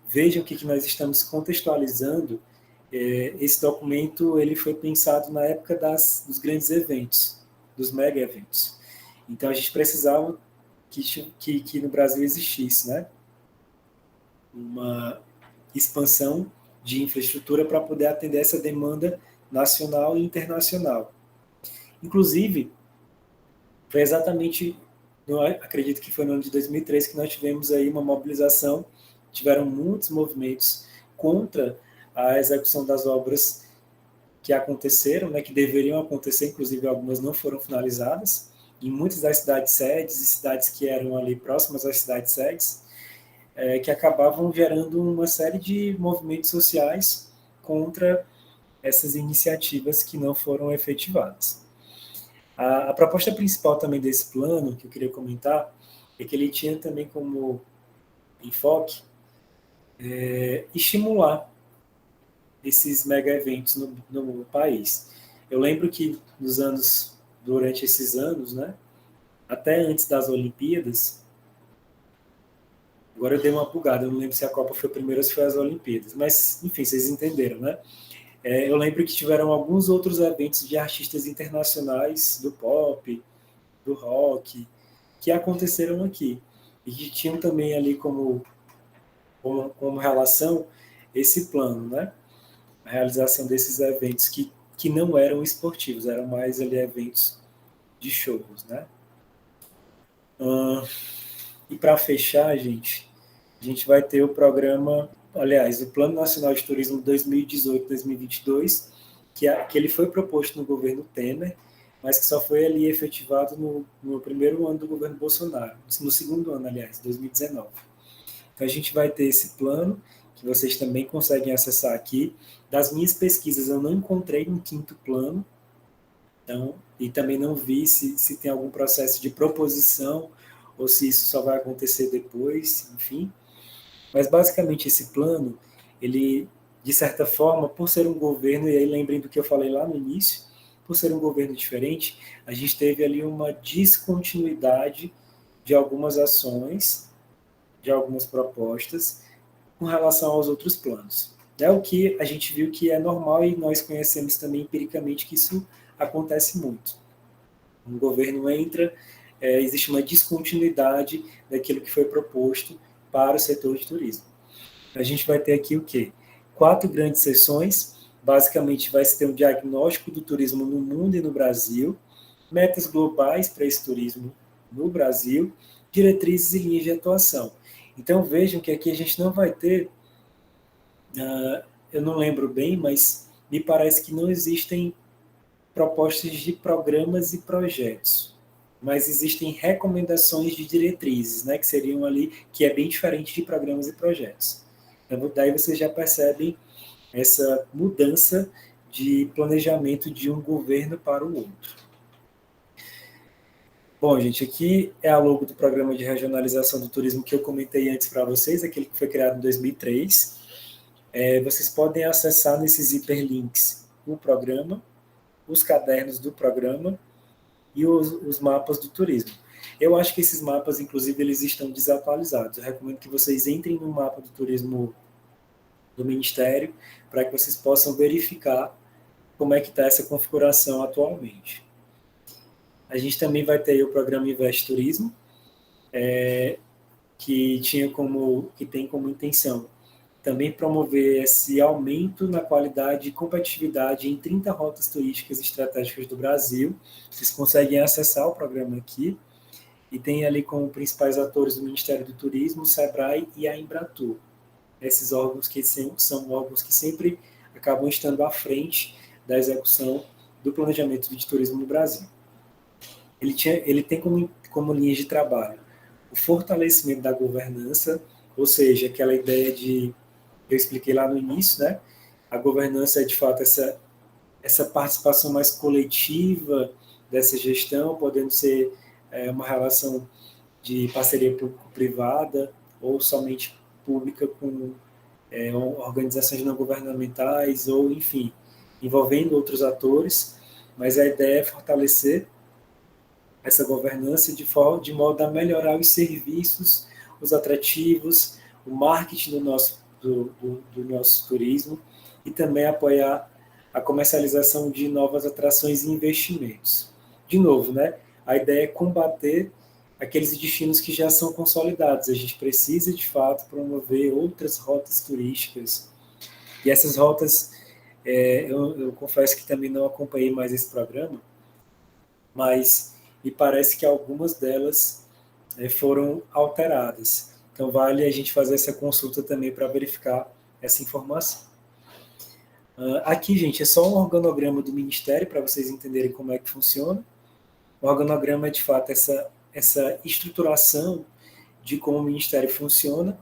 Vejam o que nós estamos contextualizando. Esse documento ele foi pensado na época dos grandes eventos, dos mega eventos. Então, a gente precisava que no Brasil existisse, né, uma expansão de infraestrutura para poder atender essa demanda nacional e internacional. Inclusive, foi exatamente, eu acredito que foi no ano de 2003 que nós tivemos aí uma mobilização, tiveram muitos movimentos contra a execução das obras que aconteceram, né, que deveriam acontecer, inclusive algumas não foram finalizadas, em muitas das cidades sedes e cidades que eram ali próximas às cidades sedes, que acabavam gerando uma série de movimentos sociais contra essas iniciativas que não foram efetivadas. A proposta principal também desse plano, que eu queria comentar, é que ele tinha também como enfoque estimular esses mega eventos no país. Eu lembro que durante esses anos, né, até antes das Olimpíadas, agora eu dei uma bugada, eu não lembro se a Copa foi primeiro ou se foi as Olimpíadas, mas, enfim, vocês entenderam, né? Eu lembro que tiveram alguns outros eventos de artistas internacionais do pop, do rock, que aconteceram aqui, e que tinham também ali como relação esse plano, né? A realização desses eventos que não eram esportivos, eram mais ali eventos de shows, né? E para fechar, gente, a gente vai ter o programa, aliás, o Plano Nacional de Turismo 2018-2022, que ele foi proposto no governo Temer, mas que só foi ali efetivado no primeiro ano do governo Bolsonaro, no segundo ano, aliás, 2019. Então a gente vai ter esse plano, que vocês também conseguem acessar aqui. Das minhas pesquisas, eu não encontrei um quinto plano, então, e também não vi se tem algum processo de proposição ou se isso só vai acontecer depois, enfim. Mas basicamente esse plano, ele de certa forma, por ser um governo, e aí lembrem do que eu falei lá no início, por ser um governo diferente, a gente teve ali uma descontinuidade de algumas ações, de algumas propostas, com relação aos outros planos. É o que a gente viu que é normal e nós conhecemos também empiricamente que isso acontece muito. Um governo entra, existe uma descontinuidade daquilo que foi proposto para o setor de turismo. A gente vai ter aqui o quê? 4 grandes sessões. Basicamente, vai se ter um diagnóstico do turismo no mundo e no Brasil, metas globais para esse turismo no Brasil, diretrizes e linhas de atuação. Então, vejam que aqui a gente não vai ter, eu não lembro bem, mas me parece que não existem propostas de programas e projetos, mas existem recomendações de diretrizes, né, que seriam ali, que é bem diferente de programas e projetos. Então, daí vocês já percebem essa mudança de planejamento de um governo para o outro. Bom, gente, aqui é a logo do Programa de Regionalização do Turismo que eu comentei antes para vocês, aquele que foi criado em 2003. Vocês podem acessar nesses hiperlinks o programa, os cadernos do programa e os mapas do turismo. Eu acho que esses mapas, inclusive, eles estão desatualizados. Eu recomendo que vocês entrem no mapa do turismo do Ministério para que vocês possam verificar como é que está essa configuração atualmente. A gente também vai ter o programa Investe Turismo, que tem como intenção também promover esse aumento na qualidade e competitividade em 30 rotas turísticas estratégicas do Brasil. Vocês conseguem acessar o programa aqui, e tem ali como principais atores o Ministério do Turismo, o SEBRAE e a Embratur. Esses órgãos que são órgãos que sempre acabam estando à frente da execução do planejamento de turismo no Brasil. Ele tem como linhas de trabalho o fortalecimento da governança, ou seja, aquela ideia de, eu expliquei lá no início, né? A governança é, de fato, essa participação mais coletiva dessa gestão, podendo ser uma relação de parceria público-privada ou somente pública com organizações não governamentais ou, enfim, envolvendo outros atores, mas a ideia é fortalecer essa governança de modo a melhorar os serviços, os atrativos, o marketing do nosso turismo e também apoiar a comercialização de novas atrações e investimentos. De novo, né? A ideia é combater aqueles destinos que já são consolidados. A gente precisa, de fato, promover outras rotas turísticas. E essas rotas, eu confesso que também não acompanhei mais esse programa, mas me parece que algumas delas foram alteradas. Então, vale a gente fazer essa consulta também para verificar essa informação. Aqui, gente, é só um organograma do Ministério para vocês entenderem como é que funciona. O organograma é, de fato, essa estruturação de como o Ministério funciona.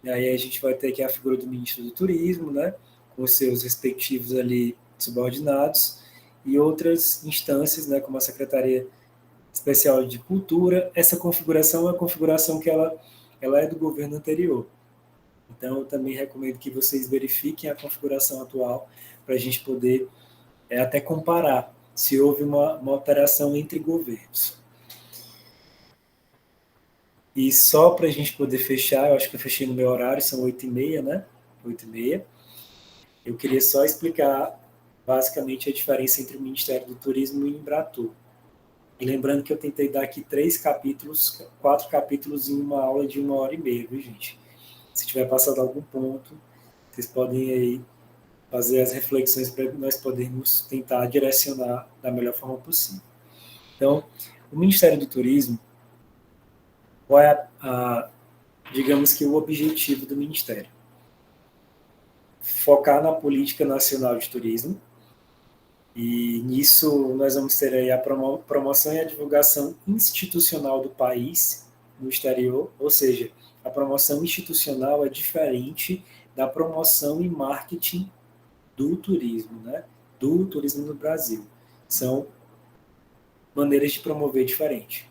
E aí a gente vai ter aqui a figura do Ministro do Turismo, né, com os seus respectivos ali subordinados, e outras instâncias, né, como a Secretaria Especial de Cultura. Essa configuração é a configuração que ela é do governo anterior. Então, eu também recomendo que vocês verifiquem a configuração atual para a gente poder até comparar se houve uma alteração entre governos. E só para a gente poder fechar, eu acho que eu fechei no meu horário, são 8h30, né? 8h30. Eu queria só explicar basicamente a diferença entre o Ministério do Turismo e o Embratur. E lembrando que eu tentei dar aqui 4 capítulos em uma aula de 1h30, viu, gente? Se tiver passado algum ponto, vocês podem aí fazer as reflexões para nós podermos tentar direcionar da melhor forma possível. Então, o Ministério do Turismo, qual é digamos que o objetivo do Ministério? Focar na política nacional de turismo, e nisso nós vamos ter aí a promoção e a divulgação institucional do país no exterior, ou seja, a promoção institucional é diferente da promoção e marketing do turismo, né? Do turismo no Brasil. São maneiras de promover diferente.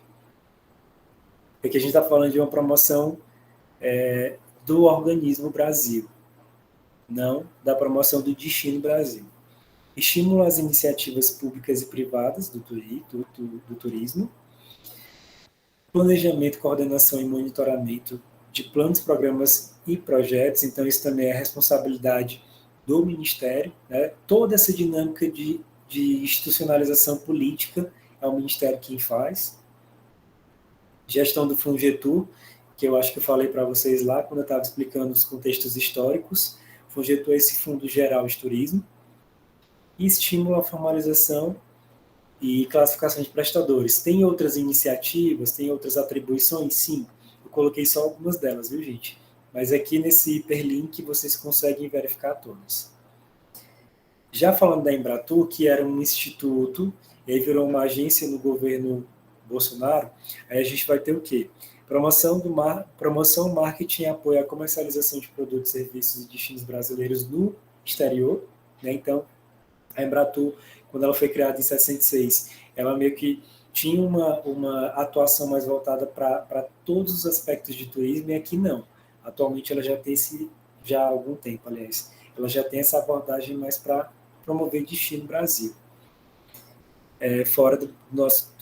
Aqui a gente está falando de uma promoção do organismo Brasil. não da promoção do destino Brasil. Estímulo às iniciativas públicas e privadas do turismo, planejamento, coordenação e monitoramento de planos, programas e projetos, então isso também é responsabilidade do Ministério, né? Toda essa dinâmica de institucionalização política é o Ministério quem faz. Gestão do Fungetur, que eu acho que eu falei para vocês lá quando eu estava explicando os contextos históricos. Fungetur é esse Fundo Geral de Turismo. E estímulo à formalização e classificação de prestadores. Tem outras iniciativas, tem outras atribuições? Sim. Eu coloquei só algumas delas, viu, gente? Mas aqui nesse hiperlink vocês conseguem verificar todas. Já falando da Embratur, que era um instituto, e aí virou uma agência no governo Bolsonaro, aí a gente vai ter o quê? Promoção, marketing e apoio à comercialização de produtos, serviços e destinos brasileiros no exterior. Né? Então, a Embratur, quando ela foi criada em 66, ela meio que tinha uma atuação mais voltada para todos os aspectos de turismo, e aqui não. Atualmente ela já tem já há algum tempo, aliás, ela já tem essa abordagem mais para promover destino Brasil, fora do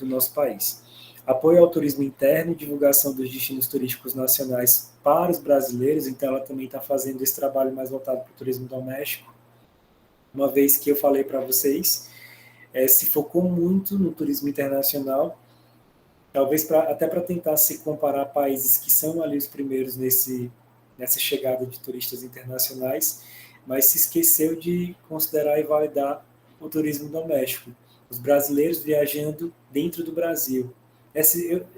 nosso país. Apoio ao turismo interno e divulgação dos destinos turísticos nacionais para os brasileiros, então ela também está fazendo esse trabalho mais voltado para o turismo doméstico, uma vez que eu falei para vocês, se focou muito no turismo internacional, talvez até para tentar se comparar a países que são ali os primeiros nessa chegada de turistas internacionais, mas se esqueceu de considerar e validar o turismo doméstico. Os brasileiros viajando dentro do Brasil.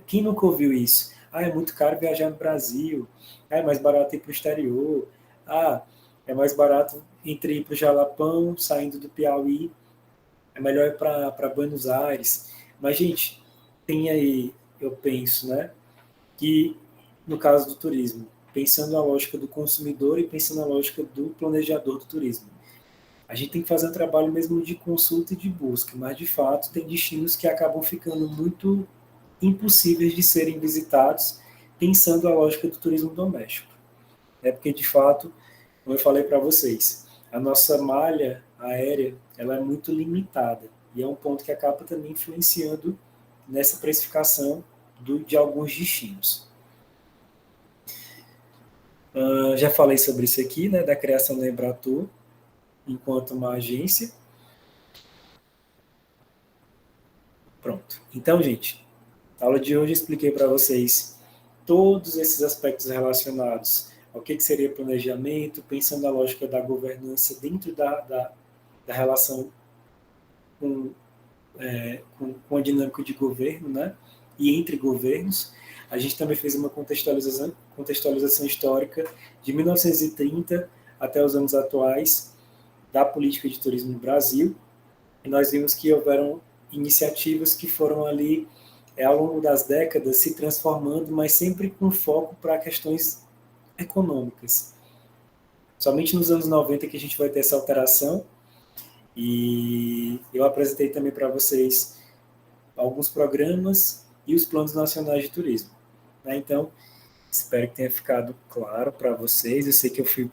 Quem nunca ouviu isso? Ah, é muito caro viajar no Brasil. Ah, é mais barato ir para o exterior. Ah, é mais barato entre ir para o Jalapão, saindo do Piauí, é melhor ir para Buenos Aires. Mas, gente, tem aí, eu penso, né, que no caso do turismo, pensando na lógica do consumidor e pensando na lógica do planejador do turismo. A gente tem que fazer um trabalho mesmo de consulta e de busca, mas de fato tem destinos que acabam ficando muito impossíveis de serem visitados pensando a lógica do turismo doméstico. É porque, de fato, como eu falei para vocês, a nossa malha aérea ela é muito limitada e é um ponto que acaba também influenciando nessa precificação de alguns destinos. Já falei sobre isso aqui, né, da criação da Embratur enquanto uma agência. Pronto. Então, gente, na aula de hoje eu expliquei para vocês todos esses aspectos relacionados ao que seria planejamento, pensando na lógica da governança dentro da relação com, com a dinâmica de governo, né? E entre governos. A gente também fez uma contextualização histórica de 1930 até os anos atuais da política de turismo no Brasil. E nós vimos que houveram iniciativas que foram ali, ao longo das décadas, se transformando, mas sempre com foco para questões econômicas. Somente nos anos 90 que a gente vai ter essa alteração, e eu apresentei também para vocês alguns programas e os planos nacionais de turismo. Né? Então, espero que tenha ficado claro para vocês. Eu sei que eu fui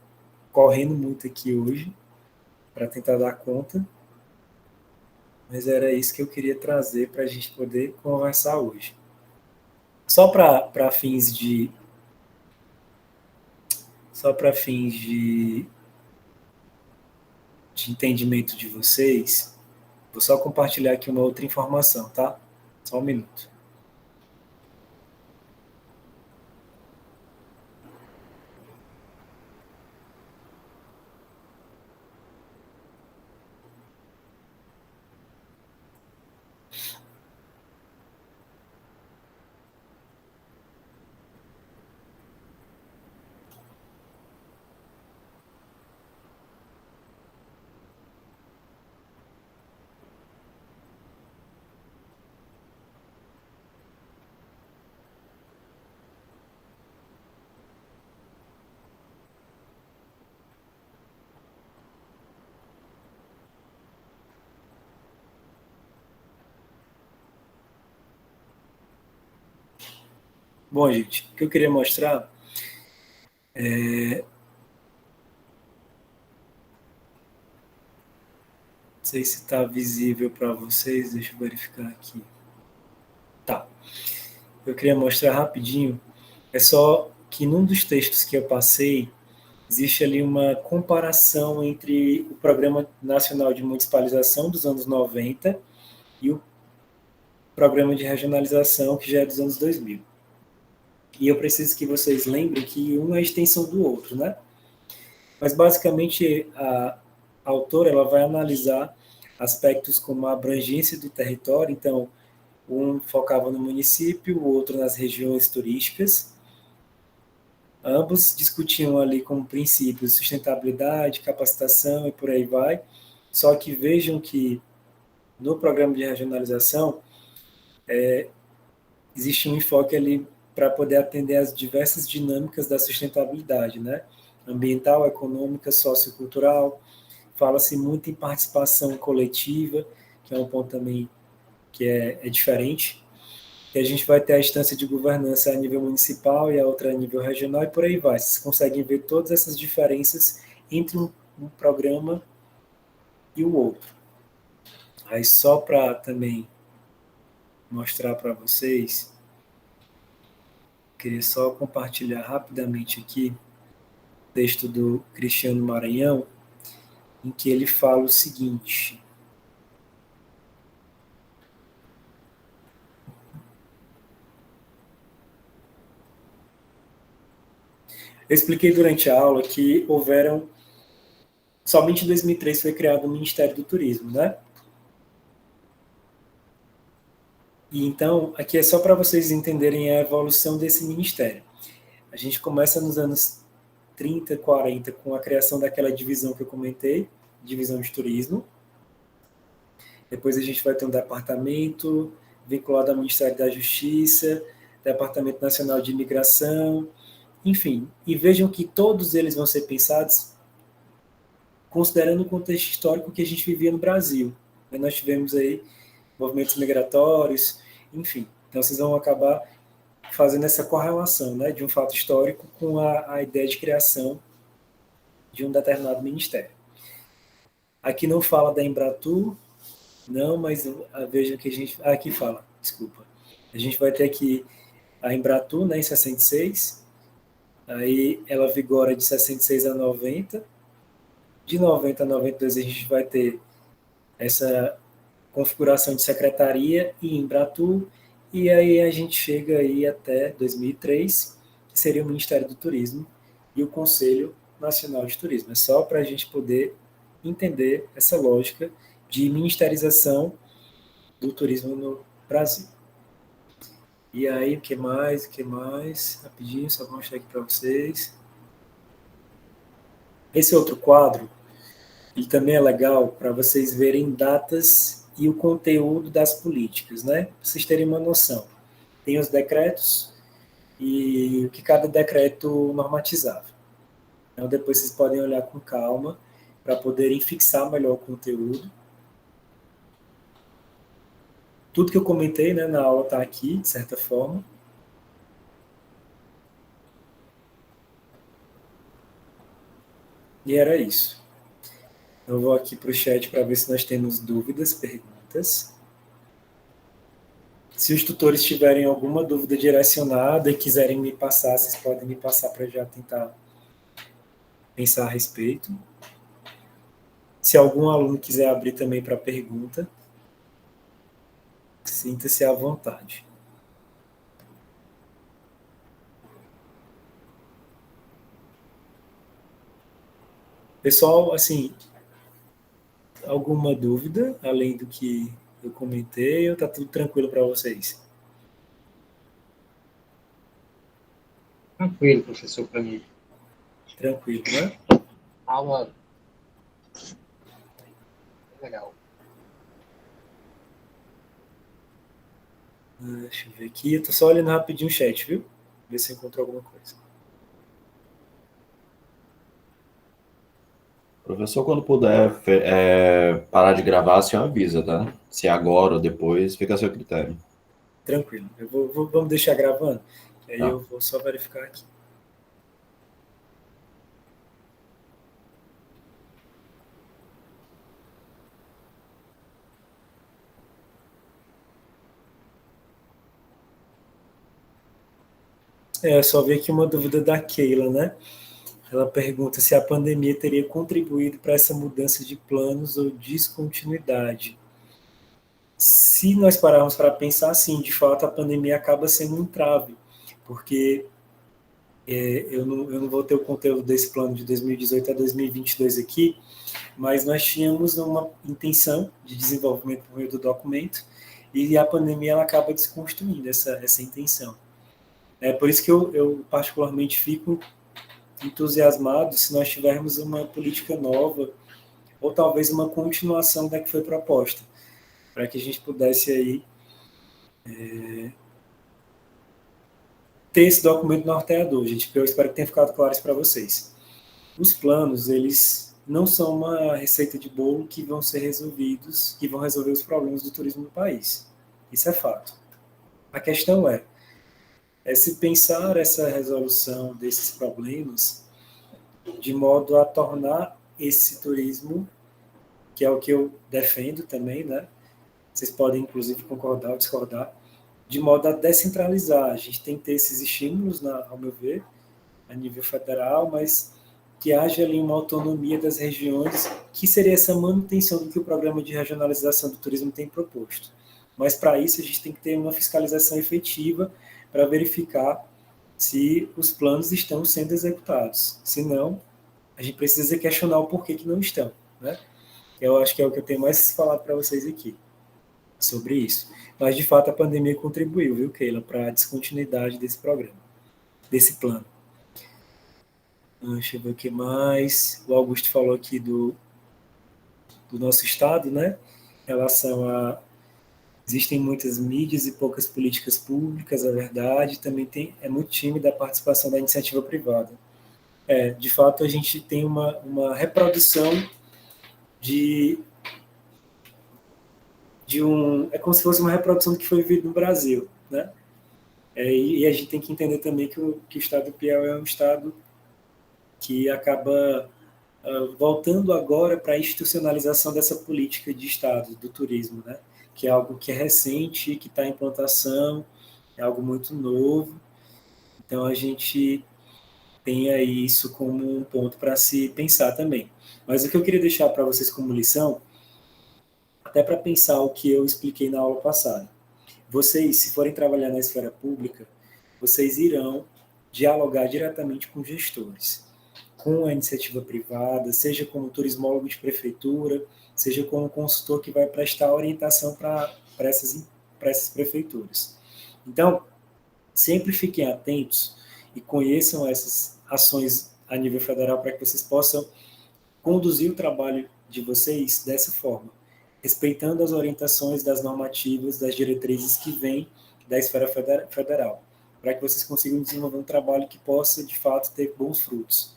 correndo muito aqui hoje para tentar dar conta, mas era isso que eu queria trazer para a gente poder conversar hoje. Só para fins de entendimento de vocês, vou só compartilhar aqui uma outra informação, tá? Só um minuto. Bom, gente, o que eu queria mostrar sei se está visível para vocês, deixa eu verificar aqui. Tá. Eu queria mostrar rapidinho, é só que num dos textos que eu passei, existe ali uma comparação entre o Programa Nacional de Municipalização dos anos 90 e o Programa de Regionalização, que já é dos anos 2000. E eu preciso que vocês lembrem que um é a extensão do outro, né? Mas, basicamente, a autora ela vai analisar aspectos como a abrangência do território, então, um focava no município, o outro nas regiões turísticas. Ambos discutiam ali como princípios sustentabilidade, capacitação e por aí vai. Só que vejam que no programa de regionalização existe um enfoque ali para poder atender às diversas dinâmicas da sustentabilidade, né? Ambiental, econômica, sociocultural. Fala-se muito em participação coletiva, que é um ponto também que é diferente. E a gente vai ter a instância de governança a nível municipal e a outra a nível regional e por aí vai. Vocês conseguem ver todas essas diferenças entre um programa e o outro. Aí só para também mostrar para vocês, queria só compartilhar rapidamente aqui o texto do Cristiano Maranhão, em que ele fala o seguinte. Eu expliquei durante a aula que somente em 2003 foi criado o Ministério do Turismo, né? E então, aqui é só para vocês entenderem a evolução desse ministério. A gente começa nos anos 30, 40, com a criação daquela divisão que eu comentei, divisão de turismo. Depois a gente vai ter um departamento vinculado ao Ministério da Justiça, Departamento Nacional de Imigração, enfim. E vejam que todos eles vão ser pensados considerando o contexto histórico que a gente vivia no Brasil. Nós tivemos aí movimentos migratórios, enfim. Então vocês vão acabar fazendo essa correlação, né, de um fato histórico com a ideia de criação de um determinado ministério. Aqui não fala da Embratur, não, mas vejam que a gente... aqui fala, desculpa. A gente vai ter aqui a Embratur, né, em 66, aí ela vigora de 66 a 90, de 90 a 92 a gente vai ter essa configuração de secretaria e Embratur, e aí a gente chega aí até 2003, que seria o Ministério do Turismo e o Conselho Nacional de Turismo. É só para a gente poder entender essa lógica de ministerização do turismo no Brasil. E aí, o que mais? Rapidinho, só vou mostrar aqui para vocês. Esse outro quadro, ele também é legal para vocês verem datas e o conteúdo das políticas, né? Para vocês terem uma noção. Tem os decretos e o que cada decreto normatizava. Então, depois vocês podem olhar com calma para poderem fixar melhor o conteúdo. Tudo que eu comentei, né, na aula está aqui, de certa forma. E era isso. Eu vou aqui para o chat para ver se nós temos dúvidas, perguntas. Se os tutores tiverem alguma dúvida direcionada e quiserem me passar, vocês podem me passar para já tentar pensar a respeito. Se algum aluno quiser abrir também para pergunta, sinta-se à vontade. Pessoal, assim, alguma dúvida além do que eu comentei ou está tudo tranquilo para vocês? Tranquilo, professor, para mim. Tranquilo, né? Aula legal. Deixa eu ver aqui. Eu tô só olhando rapidinho o chat, viu? Ver se encontrou alguma coisa. Professor, quando puder parar de gravar, o senhor avisa, tá? Se é agora ou depois, fica a seu critério. Tranquilo. Vamos deixar gravando? Aí Tá. eu vou só verificar aqui. Só vi aqui uma dúvida da Keila, né? Ela pergunta se a pandemia teria contribuído para essa mudança de planos ou descontinuidade. Se nós pararmos para pensar assim, de fato a pandemia acaba sendo um trave, porque eu não vou ter o conteúdo desse plano de 2018 a 2022 aqui, mas nós tínhamos uma intenção de desenvolvimento por meio do documento e a pandemia ela acaba desconstruindo essa intenção. É por isso que eu particularmente fico entusiasmado se nós tivermos uma política nova ou talvez uma continuação da que foi proposta, para que a gente pudesse aí ter esse documento norteador, gente, que eu espero que tenha ficado claro isso para vocês. Os planos, eles não são uma receita de bolo que vão ser resolvidos, que vão resolver os problemas do turismo no país. Isso é fato. A questão é se pensar essa resolução desses problemas de modo a tornar esse turismo, que é o que eu defendo também, né? Vocês podem, inclusive, concordar ou discordar, de modo a descentralizar. A gente tem que ter esses estímulos, ao meu ver, a nível federal, mas que haja ali uma autonomia das regiões, que seria essa manutenção do que o programa de regionalização do turismo tem proposto. Mas, para isso, a gente tem que ter uma fiscalização efetiva para verificar se os planos estão sendo executados. Se não, a gente precisa questionar o porquê que não estão, né? Eu acho que é o que eu tenho mais falado para vocês aqui sobre isso. Mas, de fato, a pandemia contribuiu, viu, Keila, para a descontinuidade desse programa, desse plano. Deixa eu ver o que mais. O Augusto falou aqui do nosso estado, né? Em relação a... Existem muitas mídias e poucas políticas públicas, é verdade. Também é muito tímida a participação da iniciativa privada. De fato, a gente tem uma reprodução de é como se fosse uma reprodução do que foi vivido no Brasil, né? E a gente tem que entender também que o estado do Piauí é um estado que acaba voltando agora para a institucionalização dessa política de estado do turismo, né? Que é algo que é recente, que está em implantação, é algo muito novo. Então a gente tem aí isso como um ponto para se pensar também. Mas o que eu queria deixar para vocês como lição, até para pensar o que eu expliquei na aula passada. Vocês, se forem trabalhar na esfera pública, vocês irão dialogar diretamente com gestores, com a iniciativa privada, seja como turismólogo de prefeitura, seja como consultor que vai prestar orientação para essas prefeituras. Então, sempre fiquem atentos e conheçam essas ações a nível federal para que vocês possam conduzir o trabalho de vocês dessa forma, respeitando as orientações das normativas, das diretrizes que vêm da esfera federal, para que vocês consigam desenvolver um trabalho que possa, de fato, ter bons frutos.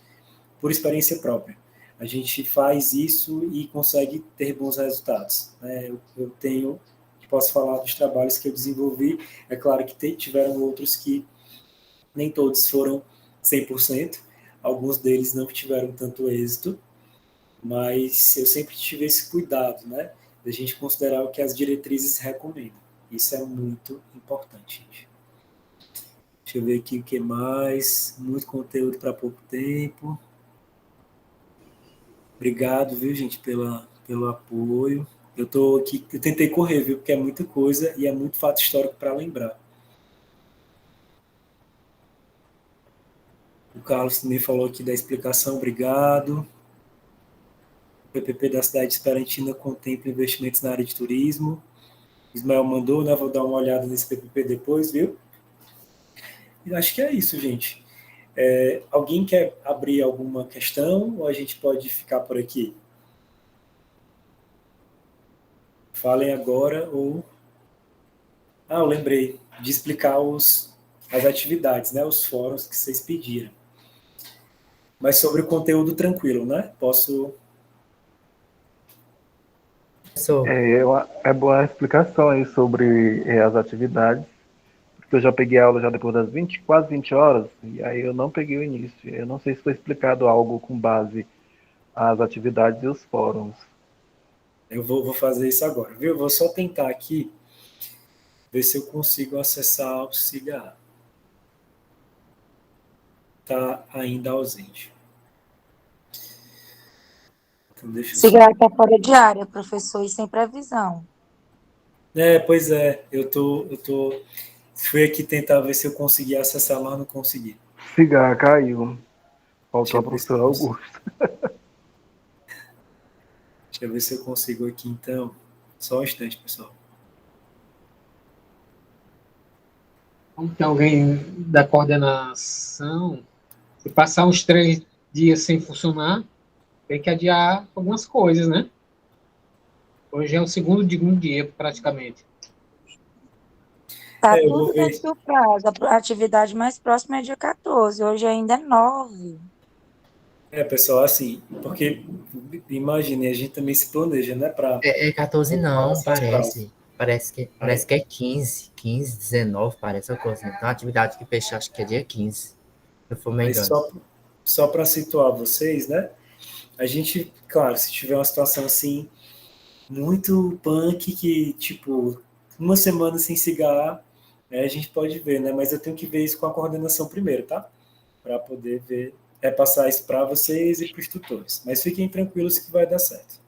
Por experiência própria. A gente faz isso e consegue ter bons resultados. Eu posso falar dos trabalhos que eu desenvolvi, é claro que tiveram outros que nem todos foram 100%, alguns deles não tiveram tanto êxito, mas eu sempre tive esse cuidado, né, da gente considerar o que as diretrizes recomendam. Isso é muito importante, gente. Deixa eu ver aqui o que mais. Muito conteúdo para pouco tempo. Obrigado, viu, gente, pelo apoio. Eu tô aqui, eu tentei correr, viu, porque é muita coisa e é muito fato histórico para lembrar. O Carlos também falou aqui da explicação, obrigado. O PPP da cidade de Esperantina contempla investimentos na área de turismo. O Ismael mandou, né? Vou dar uma olhada nesse PPP depois, viu? E acho que é isso, gente. Alguém quer abrir alguma questão ou a gente pode ficar por aqui? Falem agora ou... eu lembrei de explicar as atividades, né? Os fóruns que vocês pediram. Mas sobre o conteúdo tranquilo, né? Posso... É boa a explicação aí sobre as atividades, porque eu já peguei a aula já depois das quase 20 horas, e aí eu não peguei o início. Eu não sei se foi explicado algo com base às atividades e os fóruns. Eu vou fazer isso agora, viu? Eu vou só tentar aqui ver se eu consigo acessar auxiliar. está ainda ausente. Então, deixa eu só... Cigar está fora de área, professor, e sem previsão. Pois é, eu fui aqui tentar ver se eu conseguia acessar, mas não consegui. Cigar caiu. Faltou a Deixa professora eu ver se eu Augusto. Deixa eu ver se eu consigo aqui, então. Só um instante, pessoal. Como tem alguém da coordenação, se passar uns 3 dias sem funcionar, tem que adiar algumas coisas, né? Hoje é o segundo dia, praticamente. Está Eu tudo vou ver. dentro do prazo. A atividade mais próxima é dia 14, hoje ainda é 9. Pessoal, assim, porque imagine, a gente também se planeja, né, para É 14 não, relação aos prazos. parece que é 15, 19, parece uma coisa. Então, a atividade que fecha, acho que é dia 15, se eu for me Aí engano. só para situar vocês, né? A gente, claro, se tiver uma situação assim muito punk que tipo uma semana sem cigarro, a gente pode ver, né? Mas eu tenho que ver isso com a coordenação primeiro, tá? Para poder ver, passar isso para vocês e para os tutores. Mas fiquem tranquilos que vai dar certo.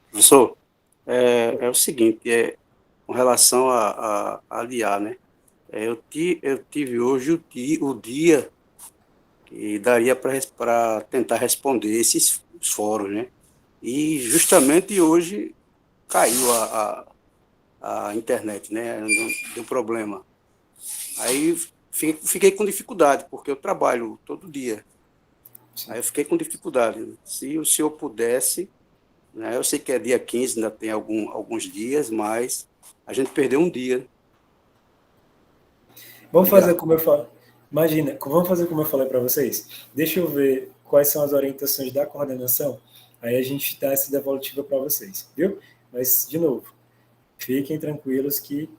Professor, é o seguinte, com relação a aliar, né? Eu tive hoje o dia que daria para tentar responder esses os fóruns, né? E justamente hoje caiu a internet, né? Deu problema. Aí fiquei com dificuldade, porque eu trabalho todo dia. Sim. Aí eu fiquei com dificuldade. Se o senhor pudesse, né? Eu sei que é dia 15, ainda tem alguns dias, mas a gente perdeu um dia. Vamos Obrigado. fazer como eu falo. Imagina, vamos fazer como eu falei para vocês. Deixa eu ver quais são as orientações da coordenação. Aí a gente dá essa devolutiva para vocês, viu? Mas, de novo, fiquem tranquilos que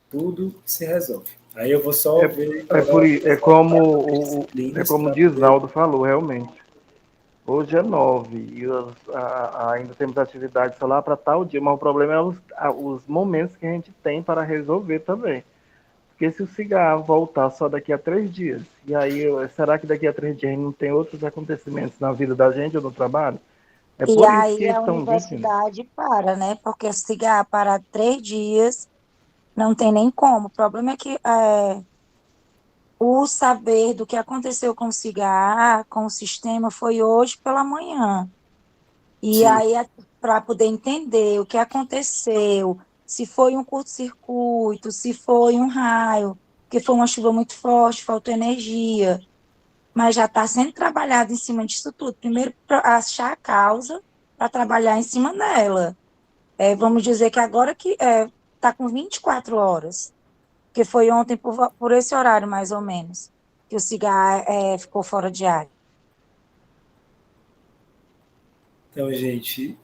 tudo se resolve. Aí eu vou só ver. É como o Disaldo falou, realmente. Hoje é 9 e ainda temos atividade só lá para tal dia, mas o problema é os momentos que a gente tem para resolver também. Porque se o cigarro voltar só daqui a 3 dias, e aí será que daqui a 3 dias não tem outros acontecimentos na vida da gente ou no trabalho? É E por isso aí que a estão dizendo. universidade para, né? Porque se cigarro parar 3 dias, não tem nem como. O problema é que o saber do que aconteceu com o cigarro, com o sistema, foi hoje pela manhã. E Sim. aí, para poder entender o que aconteceu, se foi um curto-circuito, se foi um raio, porque foi uma chuva muito forte, faltou energia. Mas já está sendo trabalhado em cima disso tudo. Primeiro, para achar a causa, para trabalhar em cima dela. Vamos dizer que agora que está com 24 horas, que foi ontem por esse horário, mais ou menos, que o cigarro ficou fora de área. Então, gente,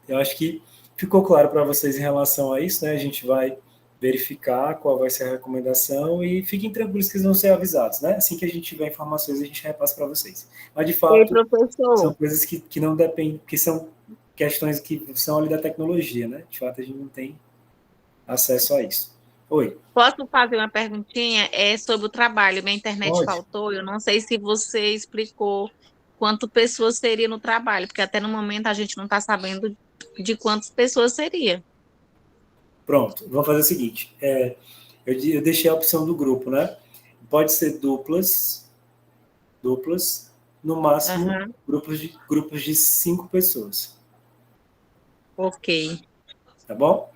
eu acho que ficou claro para vocês em relação a isso, né? A gente vai verificar qual vai ser a recomendação e fiquem tranquilos que eles vão ser avisados, né? Assim que a gente tiver informações, a gente repassa para vocês. Mas, de fato, Ei, professor, são coisas que não dependem, que são questões que são ali da tecnologia, né? De fato, a gente não tem acesso a isso. Oi. posso fazer uma perguntinha? É sobre o trabalho. Minha internet Pode. faltou. Eu não sei se você explicou quantas pessoas seria no trabalho, porque até no momento a gente não está sabendo de quantas pessoas seria. Pronto, vamos fazer o seguinte. Eu deixei a opção do grupo, né? Pode ser duplas, no máximo Aham. grupos de 5 pessoas, Ok. tá bom?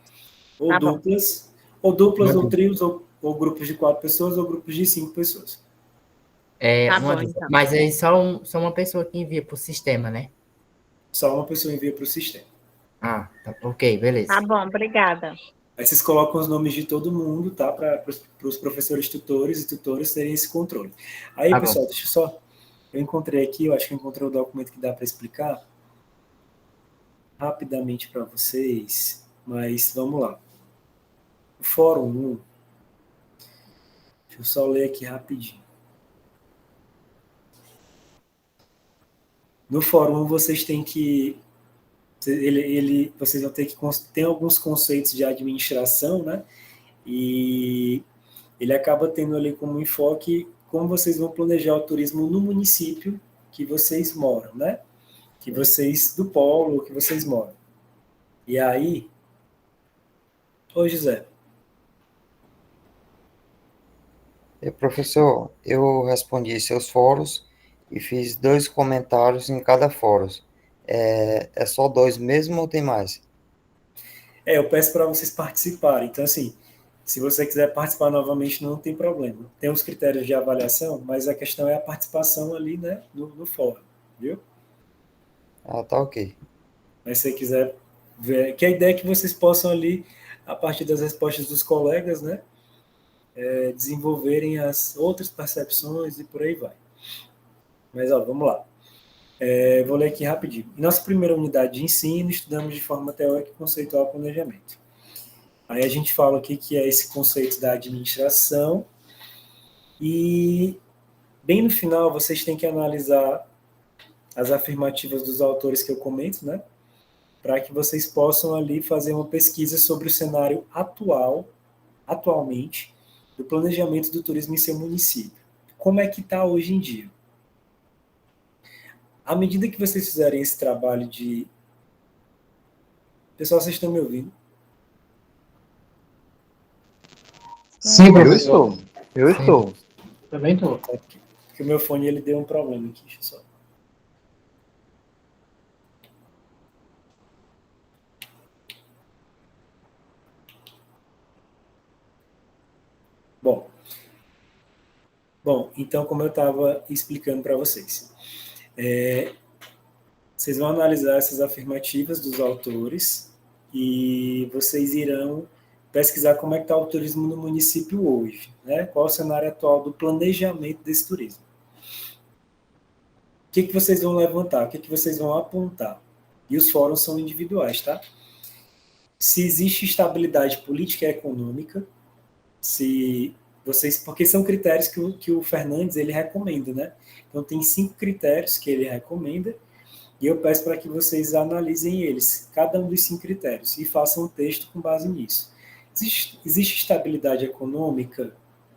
Ou Tá bom. duplas, ou trios, ou grupos de 4 pessoas, ou grupos de 5 pessoas. Tá Uma bom, dúvida. então. Mas aí só uma pessoa que envia para o sistema, né? Só uma pessoa envia para o sistema. Ah, tá, ok, beleza. Tá bom, obrigada. Aí vocês colocam os nomes de todo mundo, tá? Para os professores tutores e tutores terem esse controle. Aí, Tá pessoal, bom. deixa eu só... Eu encontrei aqui, eu acho que eu encontrei o documento que dá para explicar rapidamente para vocês, mas vamos lá. O Fórum 1, deixa eu só ler aqui rapidinho. No Fórum 1, vocês têm que... vocês vão ter que... Tem alguns conceitos de administração, né? E ele acaba tendo ali como enfoque como vocês vão planejar o turismo no município que vocês moram, né? Que vocês, do polo que vocês moram. E aí, ô José. Professor, eu respondi seus fóruns e fiz 2 comentários em cada fórum. É só 2 mesmo ou tem mais? Eu peço para vocês participarem. Então, assim, se você quiser participar novamente, não tem problema. Tem os critérios de avaliação, mas a questão é a participação ali, né, no fórum, viu? Ah, tá ok. Mas se você quiser ver, que a ideia é que vocês possam ali, a partir das respostas dos colegas, né, desenvolverem as outras percepções e por aí vai. Mas, ó, vamos lá. Vou ler aqui rapidinho. Em nossa primeira unidade de ensino, estudamos de forma teórica e conceitual o planejamento. Aí a gente fala aqui que é esse conceito da administração e, bem no final, vocês têm que analisar as afirmativas dos autores que eu comento, né? Para que vocês possam ali fazer uma pesquisa sobre o cenário atualmente, do planejamento do turismo em seu município. Como é que está hoje em dia? À medida que vocês fizerem esse trabalho de... Pessoal, vocês estão me ouvindo? Sim, professor. Eu estou. Também estou. Porque o meu fone ele deu um problema aqui. Deixa eu só... Bom, então, como eu estava explicando para vocês, vocês vão analisar essas afirmativas dos autores e vocês irão pesquisar como é que está o turismo no município hoje, né? Qual é o cenário atual do planejamento desse turismo. O que vocês vão levantar? O que vocês vão apontar? E os fóruns são individuais, tá? Se existe estabilidade política e econômica, porque são critérios que o Fernandes ele recomenda, né? Então tem 5 critérios que ele recomenda e eu peço para que vocês analisem eles, cada um dos 5 critérios, e façam um texto com base nisso. Existe estabilidade econômica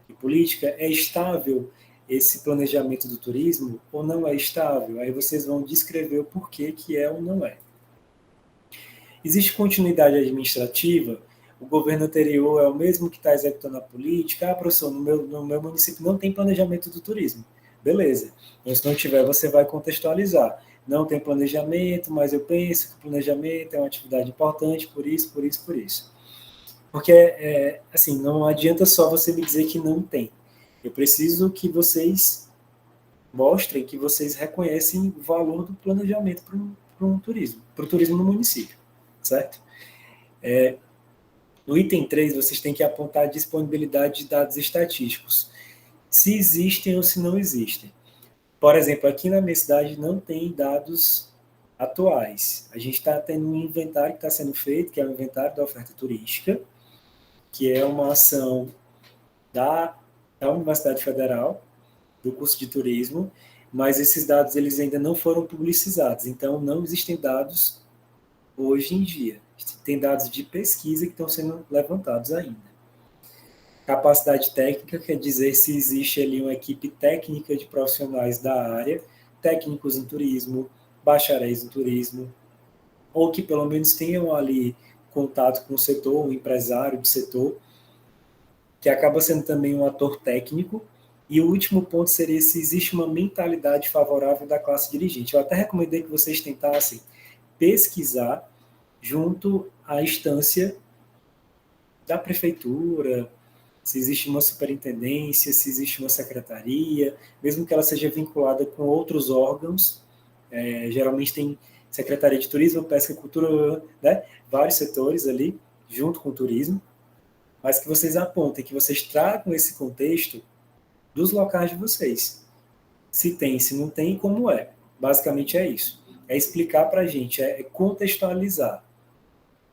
e política? É estável esse planejamento do turismo ou não é estável? Aí vocês vão descrever o porquê que é ou não é. Existe continuidade administrativa? O governo anterior é o mesmo que está executando a política? Ah, professor, no meu município não tem planejamento do turismo. Beleza. Então, se não tiver, você vai contextualizar. Não tem planejamento, mas eu penso que o planejamento é uma atividade importante, por isso. Porque, assim, não adianta só você me dizer que não tem. Eu preciso que vocês mostrem que vocês reconhecem o valor do planejamento para o turismo no município, certo? No item 3, vocês têm que apontar a disponibilidade de dados estatísticos, se existem ou se não existem. Por exemplo, aqui na minha cidade não tem dados atuais. A gente está tendo um inventário que está sendo feito, que é o inventário da oferta turística, que é uma ação da Universidade Federal, do curso de turismo, mas esses dados eles ainda não foram publicizados, então não existem dados hoje em dia. Tem dados de pesquisa que estão sendo levantados ainda. Capacidade técnica quer dizer se existe ali uma equipe técnica de profissionais da área, técnicos em turismo, bacharéis em turismo, ou que pelo menos tenham ali contato com o setor, um empresário do setor, que acaba sendo também um ator técnico. E o último ponto seria se existe uma mentalidade favorável da classe dirigente. Eu até recomendei que vocês tentassem pesquisar junto à instância da prefeitura, se existe uma superintendência, se existe uma secretaria, mesmo que ela seja vinculada com outros órgãos, geralmente tem Secretaria de Turismo, Pesca e Cultura, né? Vários setores ali, junto com o turismo, mas que vocês apontem, que vocês tragam esse contexto dos locais de vocês. Se tem, se não tem, como é. Basicamente é isso. É explicar para a gente, é contextualizar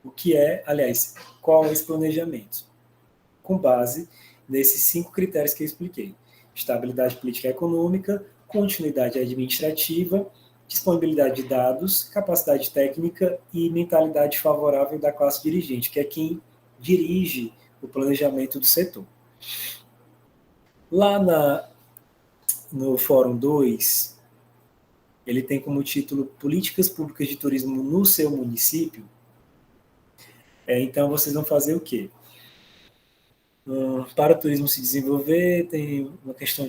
o que é, aliás, qual é esse planejamento, com base nesses 5 critérios que eu expliquei. Estabilidade política e econômica, continuidade administrativa, disponibilidade de dados, capacidade técnica e mentalidade favorável da classe dirigente, que é quem dirige o planejamento do setor. Lá no Fórum 2, ele tem como título Políticas Públicas de Turismo no seu município. Então, vocês vão fazer o quê? Para o turismo se desenvolver, tem uma questão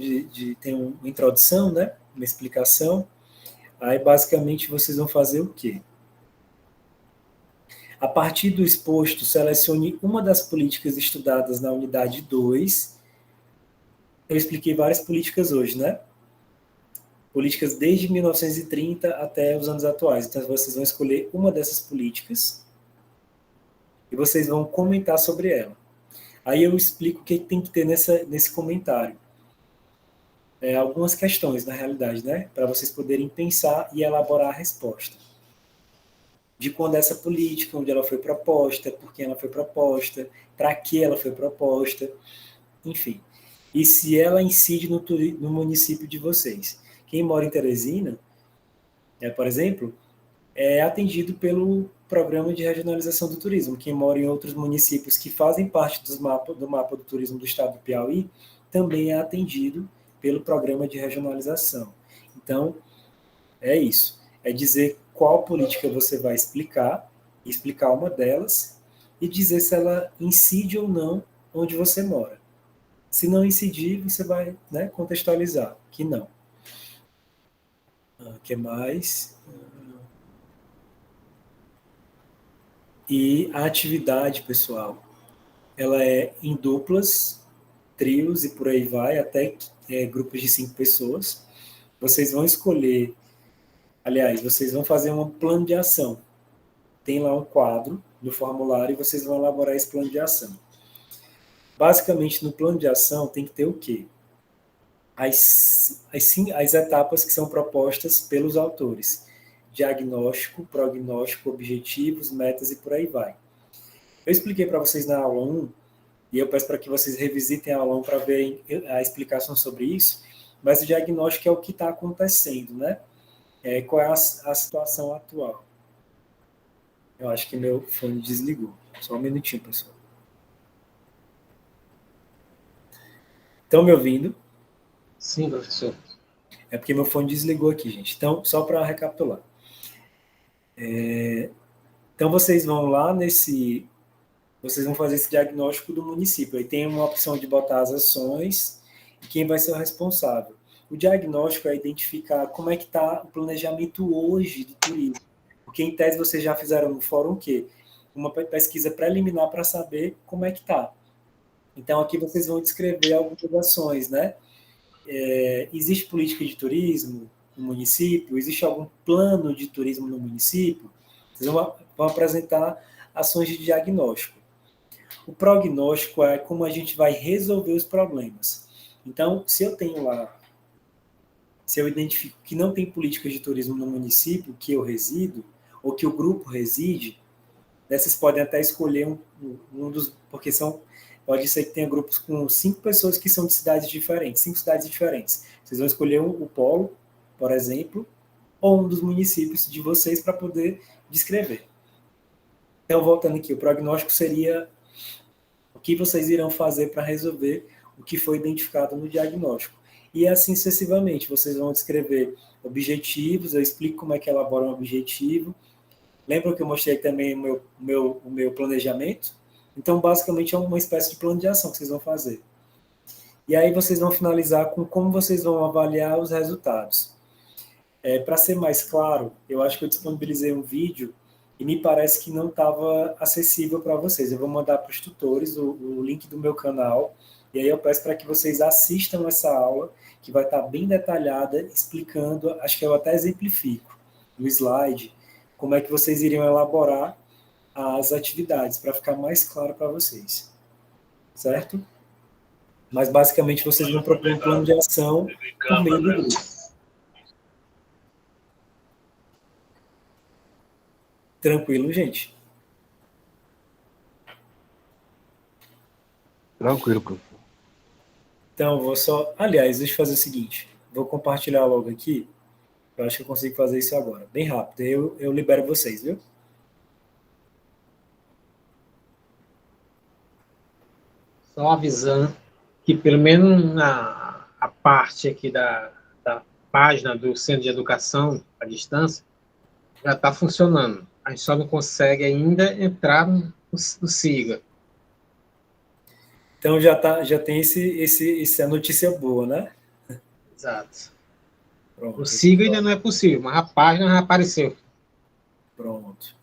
tem uma introdução, né? Uma explicação. Aí, basicamente, vocês vão fazer o quê? A partir do exposto, selecione uma das políticas estudadas na unidade 2. Eu expliquei várias políticas hoje, né? Políticas desde 1930 até os anos atuais. Então, vocês vão escolher uma dessas políticas e vocês vão comentar sobre ela. Aí eu explico o que tem que ter nesse comentário. Algumas questões, na realidade, né? Para vocês poderem pensar e elaborar a resposta. De quando essa política, onde ela foi proposta, por quem ela foi proposta, para que ela foi proposta, enfim. E se ela incide no município de vocês. Quem mora em Teresina, por exemplo, é atendido pelo Programa de Regionalização do Turismo. Quem mora em outros municípios que fazem parte do mapa do turismo do estado do Piauí, também é atendido pelo Programa de Regionalização. Então, é isso. É dizer qual política você vai explicar uma delas, e dizer se ela incide ou não onde você mora. Se não incidir, você vai, né, contextualizar que não. O que mais? E a atividade, pessoal, ela é em duplas, trios e por aí vai, até grupos de 5 pessoas. Vocês vão escolher, aliás, vocês vão fazer um plano de ação. Tem lá um quadro no formulário e vocês vão elaborar esse plano de ação. Basicamente, no plano de ação tem que ter o quê? As etapas que são propostas pelos autores. Diagnóstico, prognóstico, objetivos, metas e por aí vai. Eu expliquei para vocês na aula 1, e eu peço para que vocês revisitem a aula 1 para verem a explicação sobre isso, mas o diagnóstico é o que está acontecendo, né? Qual é a situação atual. Eu acho que meu fone desligou. Só um minutinho, pessoal. Estão me ouvindo? Sim, professor. É porque meu fone desligou aqui, gente. Então, só para recapitular. Então, vocês vão lá vocês vão fazer esse diagnóstico do município. Aí tem uma opção de botar as ações e quem vai ser o responsável. O diagnóstico é identificar como é que está o planejamento hoje do turismo. Porque, em tese, vocês já fizeram no fórum o quê? Uma pesquisa preliminar para saber como é que está. Então, aqui vocês vão descrever algumas ações, né? Existe política de turismo no município? Existe algum plano de turismo no município? Vocês vão apresentar ações de diagnóstico. O prognóstico é como a gente vai resolver os problemas. Então, se eu identifico que não tem política de turismo no município que eu resido, ou que o grupo reside, vocês podem até escolher um dos, porque pode ser que tenha grupos com 5 pessoas que são de cidades diferentes, 5 cidades diferentes. Vocês vão escolher o polo, por exemplo, ou um dos municípios de vocês para poder descrever. Então, voltando aqui, o prognóstico seria o que vocês irão fazer para resolver o que foi identificado no diagnóstico. E assim sucessivamente, vocês vão descrever objetivos, eu explico como é que elabora um objetivo. Lembram que eu mostrei também o meu planejamento? Então, basicamente, é uma espécie de plano de ação que vocês vão fazer. E aí vocês vão finalizar com como vocês vão avaliar os resultados. Para ser mais claro, eu acho que eu disponibilizei um vídeo e me parece que não estava acessível para vocês. Eu vou mandar para os tutores o link do meu canal, e aí eu peço para que vocês assistam essa aula, que vai estar bem detalhada, explicando, acho que eu até exemplifico no slide, como é que vocês iriam elaborar as atividades, para ficar mais claro para vocês. Certo? Mas, basicamente, vocês vão propor um plano de ação por meio do grupo. Tranquilo, gente? Tranquilo, professor. Então, vou só... Aliás, deixa eu fazer o seguinte. Vou compartilhar logo aqui. Eu acho que eu consigo fazer isso agora. Bem rápido. Eu libero vocês, viu? Só avisando que, pelo menos parte aqui da página do Centro de Educação à Distância já está funcionando. A gente só não consegue ainda entrar no SIGA. Então já tem essa notícia boa, né? Exato. Pronto. O SIGA ainda não é possível, mas a página já apareceu. Pronto.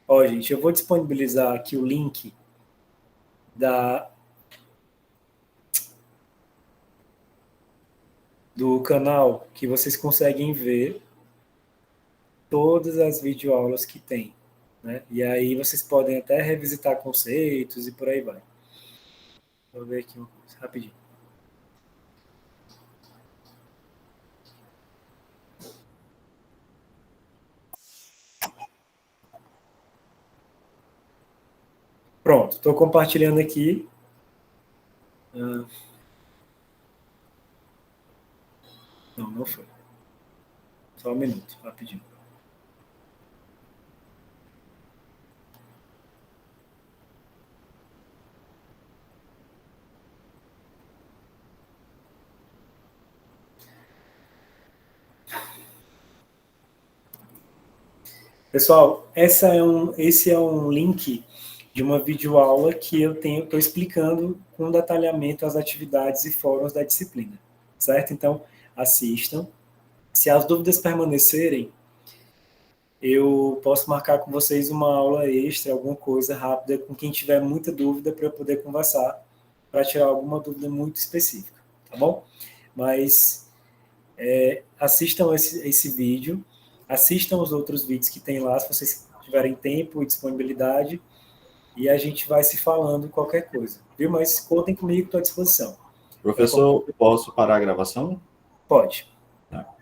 Ó, gente, eu vou disponibilizar aqui o link do canal que vocês conseguem ver todas as videoaulas que tem, né? E aí vocês podem até revisitar conceitos e por aí vai. Vou ver aqui uma coisa, rapidinho. Pronto, estou compartilhando aqui. Não foi. Só um minuto, rapidinho. Pessoal, esse é um link de uma videoaula que eu estou explicando com detalhamento as atividades e fóruns da disciplina, certo? Então, assistam. Se as dúvidas permanecerem, eu posso marcar com vocês uma aula extra, alguma coisa rápida, com quem tiver muita dúvida, para eu poder conversar, para tirar alguma dúvida muito específica, tá bom? Mas assistam esse vídeo, assistam os outros vídeos que tem lá, se vocês tiverem tempo e disponibilidade, e a gente vai se falando qualquer coisa, viu? Mas contem comigo, estou à disposição. Professor, posso parar a gravação? Pode. Tá.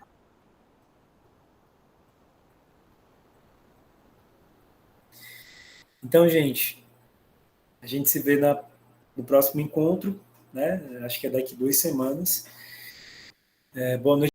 Então, gente, a gente se vê no próximo encontro, né? Acho que é daqui 2 semanas. Boa noite.